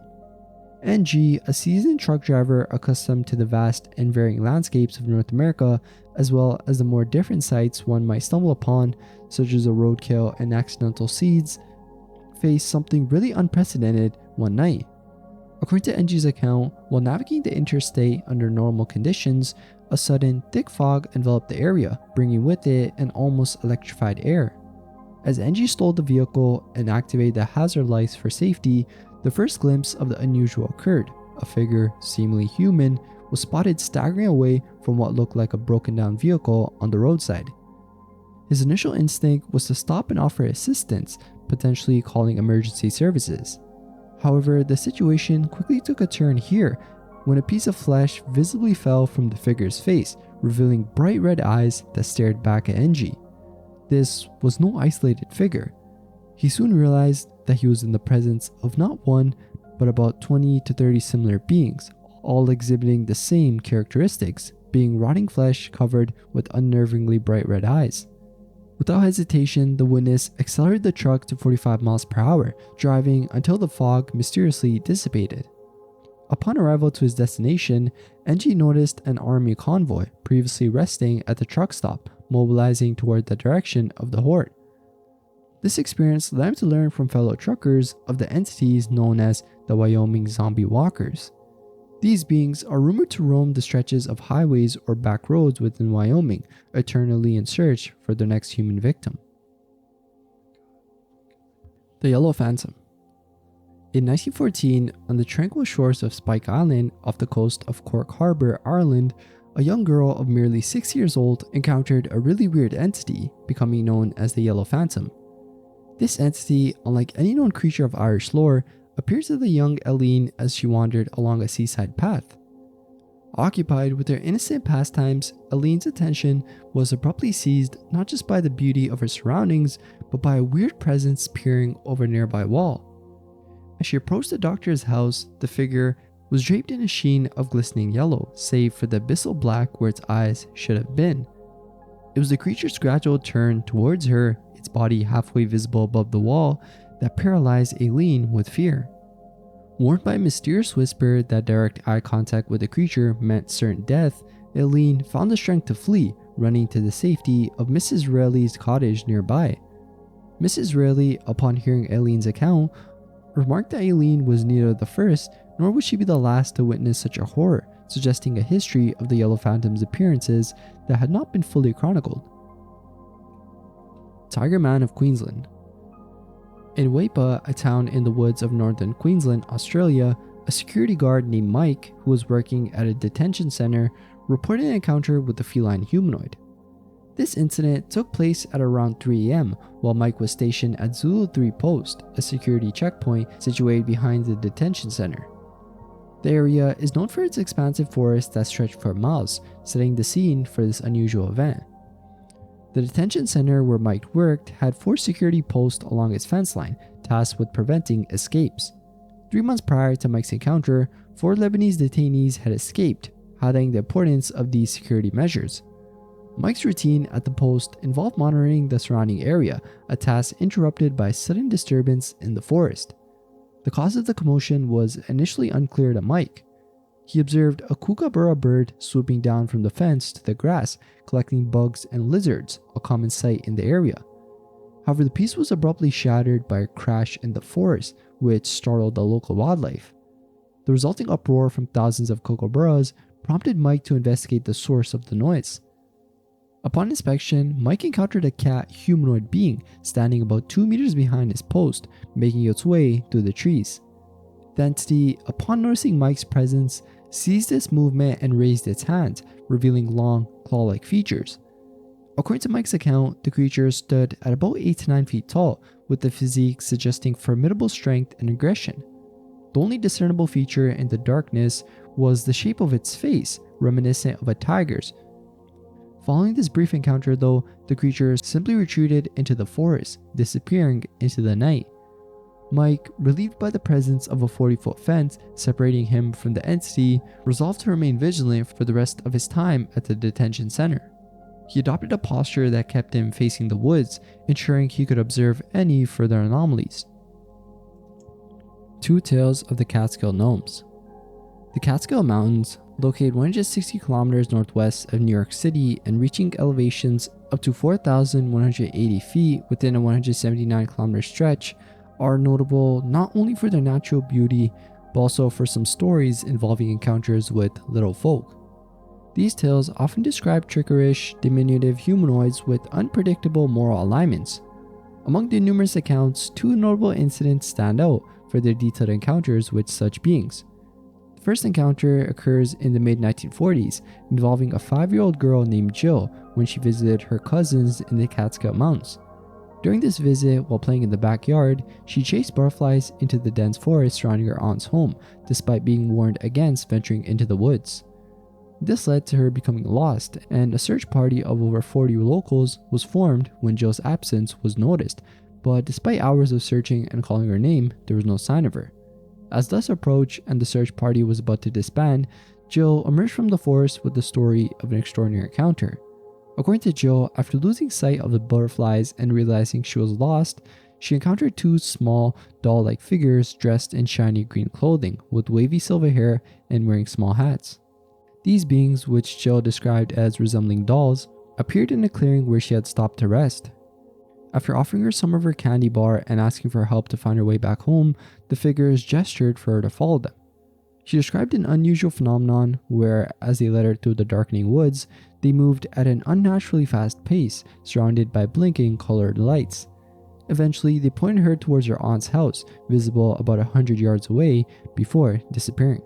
NG, a seasoned truck driver accustomed to the vast and varying landscapes of North America, as well as the more different sights one might stumble upon, such as a roadkill and accidental seeds, faced something really unprecedented one night. According to NG's account, while navigating the interstate under normal conditions, a sudden thick fog enveloped the area, bringing with it an almost electrified air. As NG stole the vehicle and activated the hazard lights for safety, the first glimpse of the unusual occurred. A figure, seemingly human, was spotted staggering away from what looked like a broken down vehicle on the roadside. His initial instinct was to stop and offer assistance, potentially calling emergency services. However, the situation quickly took a turn here when a piece of flesh visibly fell from the figure's face, revealing bright red eyes that stared back at NG. This was no isolated figure. He soon realized that he was in the presence of not one, but about 20 to 30 similar beings, all exhibiting the same characteristics, being rotting flesh covered with unnervingly bright red eyes. Without hesitation, the witness accelerated the truck to 45 miles per hour, driving until the fog mysteriously dissipated. Upon arrival to his destination, NG noticed an army convoy previously resting at the truck stop, mobilizing toward the direction of the horde. This experience led him to learn from fellow truckers of the entities known as the Wyoming zombie walkers. These beings are rumored to roam the stretches of highways or back roads within Wyoming, eternally in search for their next human victim. The Yellow Phantom. In 1914, on the tranquil shores of Spike Island off the coast of Cork Harbour, Ireland, a young girl of merely 6 years old encountered a really weird entity, becoming known as the Yellow Phantom. This entity, unlike any known creature of Irish lore, appeared to the young Eileen as she wandered along a seaside path. Occupied with her innocent pastimes, Eileen's attention was abruptly seized not just by the beauty of her surroundings, but by a weird presence peering over a nearby wall. As she approached the doctor's house, the figure was draped in a sheen of glistening yellow, save for the abyssal black where its eyes should have been. It was the creature's gradual turn towards her, its body halfway visible above the wall, that paralyzed Eileen with fear. Warned by a mysterious whisper that direct eye contact with the creature meant certain death, Eileen found the strength to flee, running to the safety of Mrs. Rayleigh's cottage nearby. Mrs. Rayleigh, upon hearing Eileen's account, remarked that Eileen was neither the first nor would she be the last to witness such a horror, suggesting a history of the Yellow Phantom's appearances that had not been fully chronicled. Tiger Man of Queensland. In Weipa, a town in the woods of northern Queensland, Australia, a security guard named Mike, who was working at a detention center, reported an encounter with a feline humanoid. This incident took place at around 3 AM while Mike was stationed at Zulu 3 Post, a security checkpoint situated behind the detention center. The area is known for its expansive forests that stretch for miles, setting the scene for this unusual event. The detention center where Mike worked had 4 security posts along its fence line, tasked with preventing escapes. 3 months prior to Mike's encounter, 4 Lebanese detainees had escaped, highlighting the importance of these security measures. Mike's routine at the post involved monitoring the surrounding area, a task interrupted by a sudden disturbance in the forest. The cause of the commotion was initially unclear to Mike. He observed a kookaburra bird swooping down from the fence to the grass, collecting bugs and lizards, a common sight in the area. However, the peace was abruptly shattered by a crash in the forest, which startled the local wildlife. The resulting uproar from thousands of kookaburras prompted Mike to investigate the source of the noise. Upon inspection, Mike encountered a cat humanoid being standing about 2 meters behind his post, making its way through the trees. The entity, upon noticing Mike's presence, seized its movement and raised its hand, revealing long, claw-like features. According to Mike's account, the creature stood at about 8 to 9 feet tall, with the physique suggesting formidable strength and aggression. The only discernible feature in the darkness was the shape of its face, reminiscent of a tiger's. Following this brief encounter though, the creature simply retreated into the forest, disappearing into the night. Mike, relieved by the presence of a 40-foot fence separating him from the entity, resolved to remain vigilant for the rest of his time at the detention center. He adopted a posture that kept him facing the woods, ensuring he could observe any further anomalies. Two Tales of the Catskill Gnomes. The Catskill Mountains, located 160 kilometers northwest of New York City and reaching elevations up to 4,180 feet within a 179 kilometer stretch, are notable not only for their natural beauty, but also for some stories involving encounters with little folk. These tales often describe trickerish, diminutive humanoids with unpredictable moral alignments. Among the numerous accounts, two notable incidents stand out for their detailed encounters with such beings. The first encounter occurs in the mid-1940s, involving a 5-year-old girl named Jill when she visited her cousins in the Catskill Mountains. During this visit, while playing in the backyard, she chased butterflies into the dense forest surrounding her aunt's home, despite being warned against venturing into the woods. This led to her becoming lost, and a search party of over 40 locals was formed when Jill's absence was noticed, but despite hours of searching and calling her name, there was no sign of her. As dusk approached and the search party was about to disband, Jill emerged from the forest with the story of an extraordinary encounter. According to Jill, after losing sight of the butterflies and realizing she was lost, she encountered two small, doll-like figures dressed in shiny green clothing with wavy silver hair and wearing small hats. These beings, which Jill described as resembling dolls, appeared in a clearing where she had stopped to rest. After offering her some of her candy bar and asking for help to find her way back home, the figures gestured for her to follow them. She described an unusual phenomenon where, as they led her through the darkening woods, they moved at an unnaturally fast pace, surrounded by blinking colored lights. Eventually, they pointed her towards her aunt's house, visible about 100 yards away, before disappearing.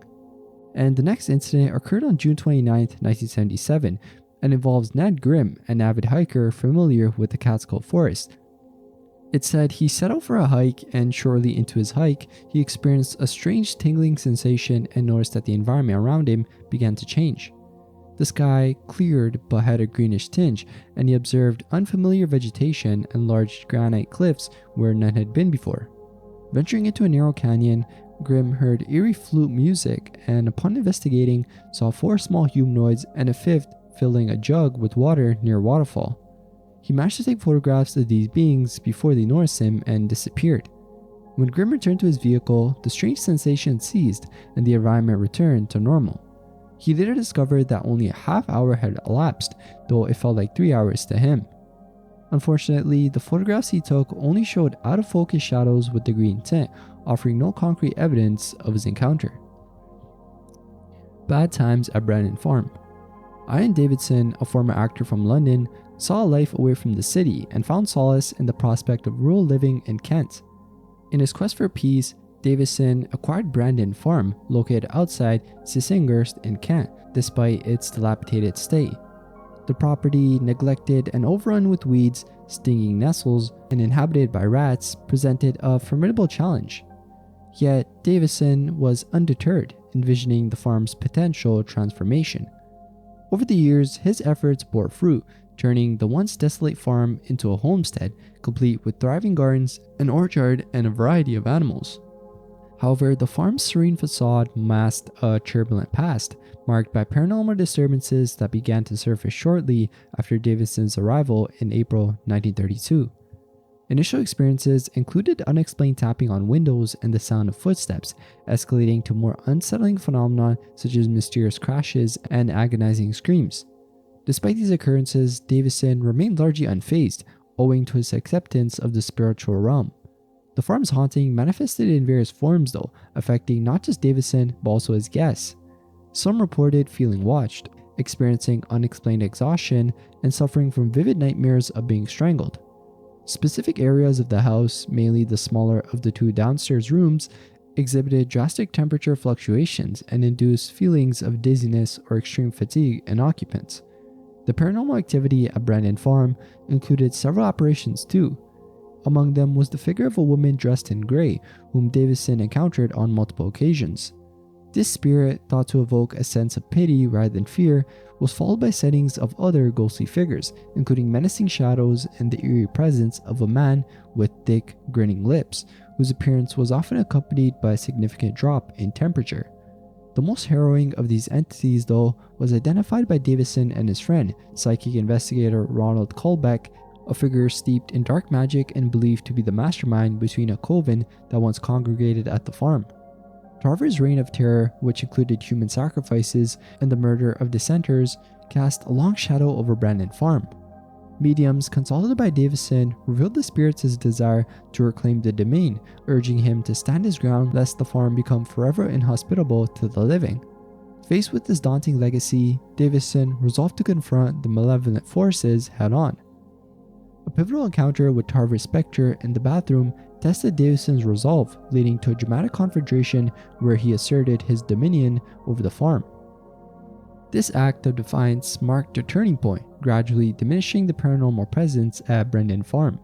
And the next incident occurred on June 29, 1977, and involves Ned Grimm, an avid hiker familiar with the Catskill Forest. It said he set out for a hike, and shortly into his hike, he experienced a strange tingling sensation and noticed that the environment around him began to change. The sky cleared but had a greenish tinge, and he observed unfamiliar vegetation and large granite cliffs where none had been before. Venturing into a narrow canyon, Grimm heard eerie flute music, and upon investigating, saw 4 small humanoids and a 5th filling a jug with water near a waterfall. He managed to take photographs of these beings before they noticed him and disappeared. When Grimm returned to his vehicle, the strange sensation ceased and the environment returned to normal. He later discovered that only a half hour had elapsed, though it felt like 3 hours to him. Unfortunately, the photographs he took only showed out-of-focus shadows with the green tint, offering no concrete evidence of his encounter. Bad times at Brandon Farm. Ian Davidson, a former actor from London, saw a life away from the city and found solace in the prospect of rural living in Kent. In his quest for peace, Davidson acquired Brandon Farm, located outside Sycamore in Kent, despite its dilapidated state. The property, neglected and overrun with weeds, stinging nettles, and inhabited by rats, presented a formidable challenge. Yet, Davidson was undeterred, envisioning the farm's potential transformation. Over the years, his efforts bore fruit, turning the once desolate farm into a homestead, complete with thriving gardens, an orchard, and a variety of animals. However, the farm's serene facade masked a turbulent past, marked by paranormal disturbances that began to surface shortly after Davidson's arrival in April 1932. Initial experiences included unexplained tapping on windows and the sound of footsteps, escalating to more unsettling phenomena such as mysterious crashes and agonizing screams. Despite these occurrences, Davidson remained largely unfazed, owing to his acceptance of the spiritual realm. The farm's haunting manifested in various forms though, affecting not just Davidson but also his guests. Some reported feeling watched, experiencing unexplained exhaustion, and suffering from vivid nightmares of being strangled. Specific areas of the house, mainly the smaller of the 2 downstairs rooms, exhibited drastic temperature fluctuations and induced feelings of dizziness or extreme fatigue in occupants. The paranormal activity at Brandon Farm included several apparitions too. Among them was the figure of a woman dressed in grey, whom Davidson encountered on multiple occasions. This spirit, thought to evoke a sense of pity rather than fear, was followed by sightings of other ghostly figures, including menacing shadows and the eerie presence of a man with thick, grinning lips, whose appearance was often accompanied by a significant drop in temperature. The most harrowing of these entities, though, was identified by Davison and his friend, psychic investigator Ronald Colbeck, a figure steeped in dark magic and believed to be the mastermind between a coven that once congregated at the farm. Tarver's reign of terror, which included human sacrifices and the murder of dissenters, cast a long shadow over Brandon Farm. Mediums, consulted by Davison, revealed the spirits' desire to reclaim the domain, urging him to stand his ground lest the farm become forever inhospitable to the living. Faced with this daunting legacy, Davison resolved to confront the malevolent forces head-on. A pivotal encounter with Tarver's spectre in the bathroom tested Davison's resolve, leading to a dramatic confrontation where he asserted his dominion over the farm. This act of defiance marked a turning point, gradually diminishing the paranormal presence at Brandon Farm.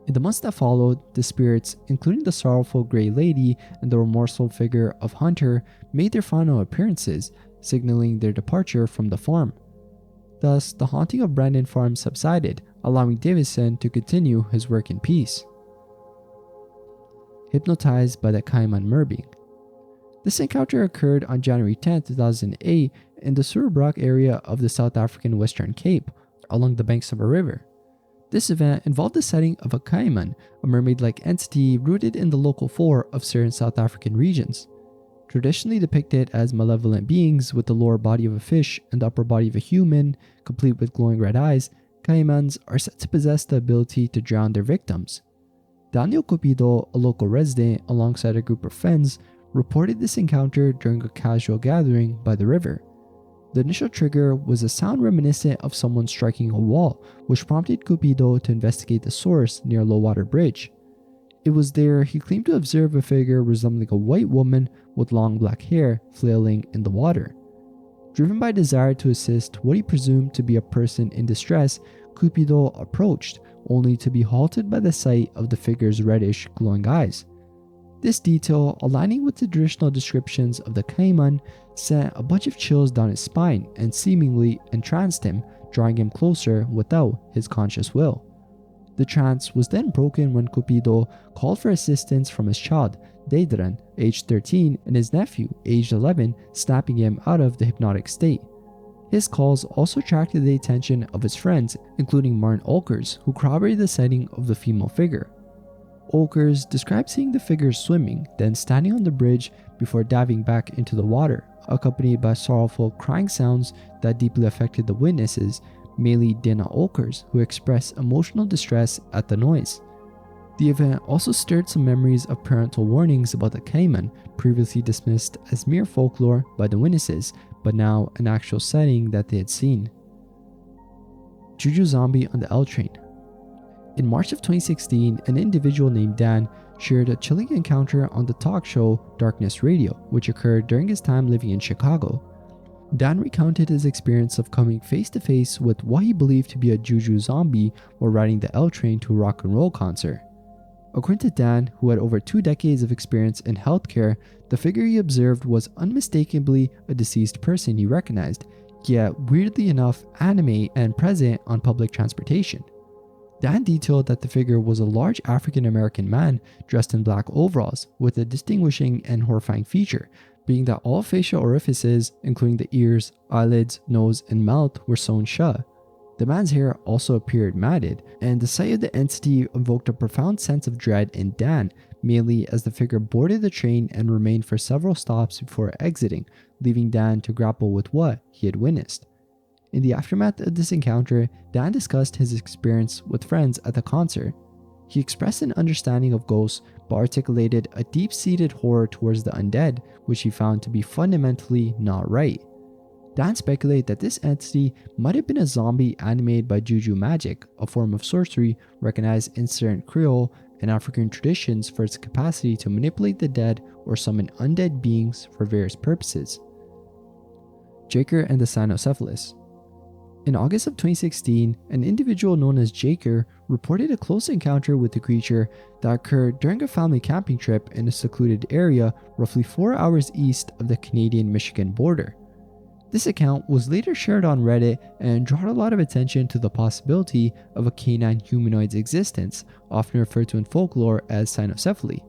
In the months that followed, the spirits, including the sorrowful Grey Lady and the remorseful figure of Hunter, made their final appearances, signaling their departure from the farm. Thus, the haunting of Brandon Farm subsided, allowing Davison to continue his work in peace. Hypnotized by the Kiman Merbeing. This encounter occurred on January 10, 2008 in the Surabrak area of the South African Western Cape, along the banks of a river. This event involved the sighting of a kiman, a mermaid-like entity rooted in the local lore of certain South African regions. Traditionally depicted as malevolent beings with the lower body of a fish and the upper body of a human, complete with glowing red eyes, caimans are said to possess the ability to drown their victims. Daniel Cupido, a local resident, alongside a group of friends, reported this encounter during a casual gathering by the river. The initial trigger was a sound reminiscent of someone striking a wall, which prompted Cupido to investigate the source near a low-water bridge. It was there he claimed to observe a figure resembling a white woman with long black hair flailing in the water. Driven by desire to assist what he presumed to be a person in distress, Cupido approached, only to be halted by the sight of the figure's reddish, glowing eyes. This detail, aligning with the traditional descriptions of the Kiman, sent a bunch of chills down his spine and seemingly entranced him, drawing him closer without his conscious will. The trance was then broken when Cupido called for assistance from his child, Deidran, aged 13, and his nephew, aged 11, snapping him out of the hypnotic state. His calls also attracted the attention of his friends, including Martin Olkers, who corroborated the sighting of the female figure. Olkers described seeing the figure swimming, then standing on the bridge before diving back into the water, accompanied by sorrowful crying sounds that deeply affected the witnesses, mainly Dana Olkers, who expressed emotional distress at the noise. The event also stirred some memories of parental warnings about the Kiman, previously dismissed as mere folklore by the witnesses, but now an actual sighting that they had seen. Juju Zombie on the L train. In March of 2016, an individual named Dan shared a chilling encounter on the talk show Darkness Radio, which occurred during his time living in Chicago. Dan recounted his experience of coming face to face with what he believed to be a Juju zombie while riding the L train to a rock and roll concert. According to Dan, who had over 2 decades of experience in healthcare, the figure he observed was unmistakably a deceased person he recognized, yet weirdly enough animate and present on public transportation. Dan detailed that the figure was a large African American man dressed in black overalls, with a distinguishing and horrifying feature, being that all facial orifices, including the ears, eyelids, nose, and mouth, were sewn shut. The man's hair also appeared matted, and the sight of the entity evoked a profound sense of dread in Dan, mainly as the figure boarded the train and remained for several stops before exiting, leaving Dan to grapple with what he had witnessed. In the aftermath of this encounter, Dan discussed his experience with friends at the concert. He expressed an understanding of ghosts, but articulated a deep-seated horror towards the undead, which he found to be fundamentally not right. Dan speculated that this entity might have been a zombie animated by Juju magic, a form of sorcery recognized in certain Creole and African traditions for its capacity to manipulate the dead or summon undead beings for various purposes. Jaker and the Cynocephalus. In August of 2016, an individual known as Jaker reported a close encounter with the creature that occurred during a family camping trip in a secluded area roughly 4 hours east of the Canadian-Michigan border. This account was later shared on Reddit and brought a lot of attention to the possibility of a canine humanoid's existence, often referred to in folklore as cynocephaly.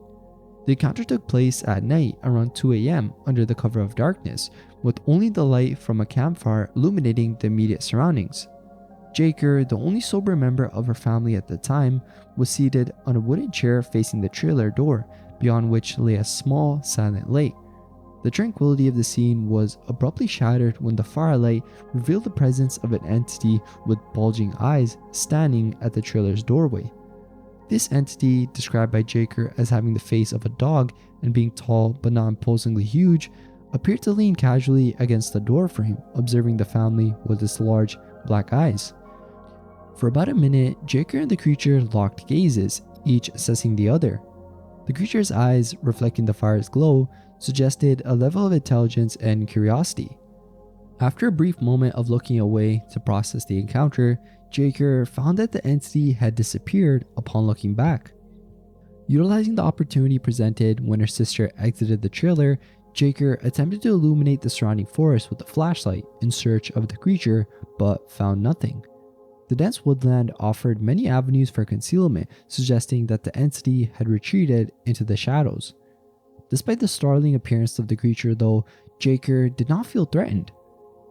The encounter took place at night around 2 a.m. under the cover of darkness, with only the light from a campfire illuminating the immediate surroundings. Jaker, the only sober member of her family at the time, was seated on a wooden chair facing the trailer door, beyond which lay a small, silent lake. The tranquility of the scene was abruptly shattered when the firelight revealed the presence of an entity with bulging eyes standing at the trailer's doorway. This entity, described by Jaker as having the face of a dog and being tall but not imposingly huge, appeared to lean casually against the door frame, observing the family with its large, black eyes. For about a minute, Jaker and the creature locked gazes, each assessing the other. The creature's eyes, reflecting the fire's glow, suggested a level of intelligence and curiosity. After a brief moment of looking away to process the encounter, Jaker found that the entity had disappeared upon looking back. Utilizing the opportunity presented when her sister exited the trailer, Jaker attempted to illuminate the surrounding forest with a flashlight in search of the creature, but found nothing. The dense woodland offered many avenues for concealment, suggesting that the entity had retreated into the shadows. Despite the startling appearance of the creature though, Jaker did not feel threatened.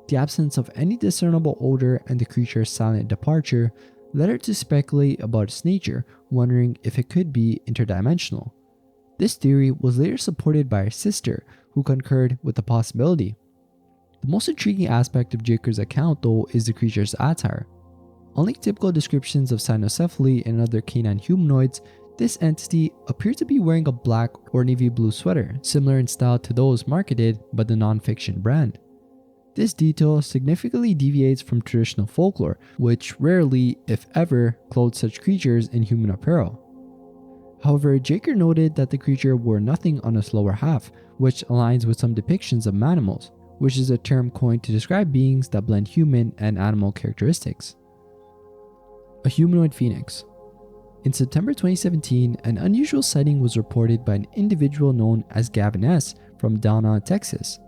The absence of any discernible odor and the creature's silent departure led her to speculate about its nature, wondering if it could be interdimensional. This theory was later supported by her sister, who concurred with the possibility. The most intriguing aspect of Jaker's account though is the creature's attire. Unlike typical descriptions of cynocephaly and other canine humanoids, this entity appeared to be wearing a black or navy blue sweater, similar in style to those marketed by the non-fiction brand. This detail significantly deviates from traditional folklore, which rarely, if ever, clothed such creatures in human apparel. However, Jaker noted that the creature wore nothing on its lower half, which aligns with some depictions of manimals, which is a term coined to describe beings that blend human and animal characteristics. A humanoid phoenix. In September 2017, an unusual sighting was reported by an individual known as Gavin S. from Donna, Texas.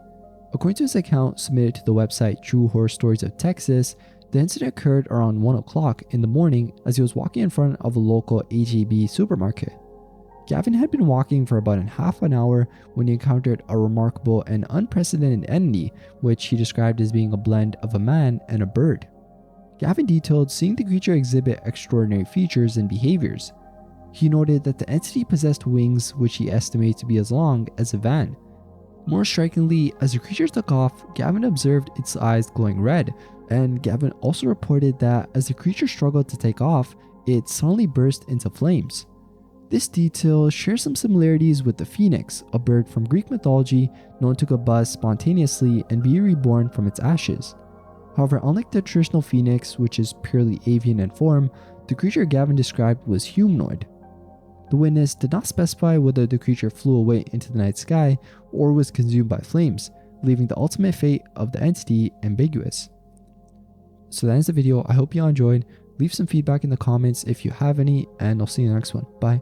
According to his account submitted to the website True Horror Stories of Texas, the incident occurred around 1 o'clock in the morning as he was walking in front of a local H-E-B supermarket. Gavin had been walking for about half an hour when he encountered a remarkable and unprecedented entity, which he described as being a blend of a man and a bird. Gavin detailed seeing the creature exhibit extraordinary features and behaviors. He noted that the entity possessed wings which he estimated to be as long as a van. More strikingly, as the creature took off, Gavin observed its eyes glowing red, and Gavin also reported that as the creature struggled to take off, it suddenly burst into flames. This detail shares some similarities with the phoenix, a bird from Greek mythology known to combust spontaneously and be reborn from its ashes. However, unlike the traditional phoenix, which is purely avian in form, the creature Gavin described was humanoid. The witness did not specify whether the creature flew away into the night sky or was consumed by flames, leaving the ultimate fate of the entity ambiguous. So that ends the video. I hope you all enjoyed. Leave some feedback in the comments if you have any, and I'll see you in the next one. Bye.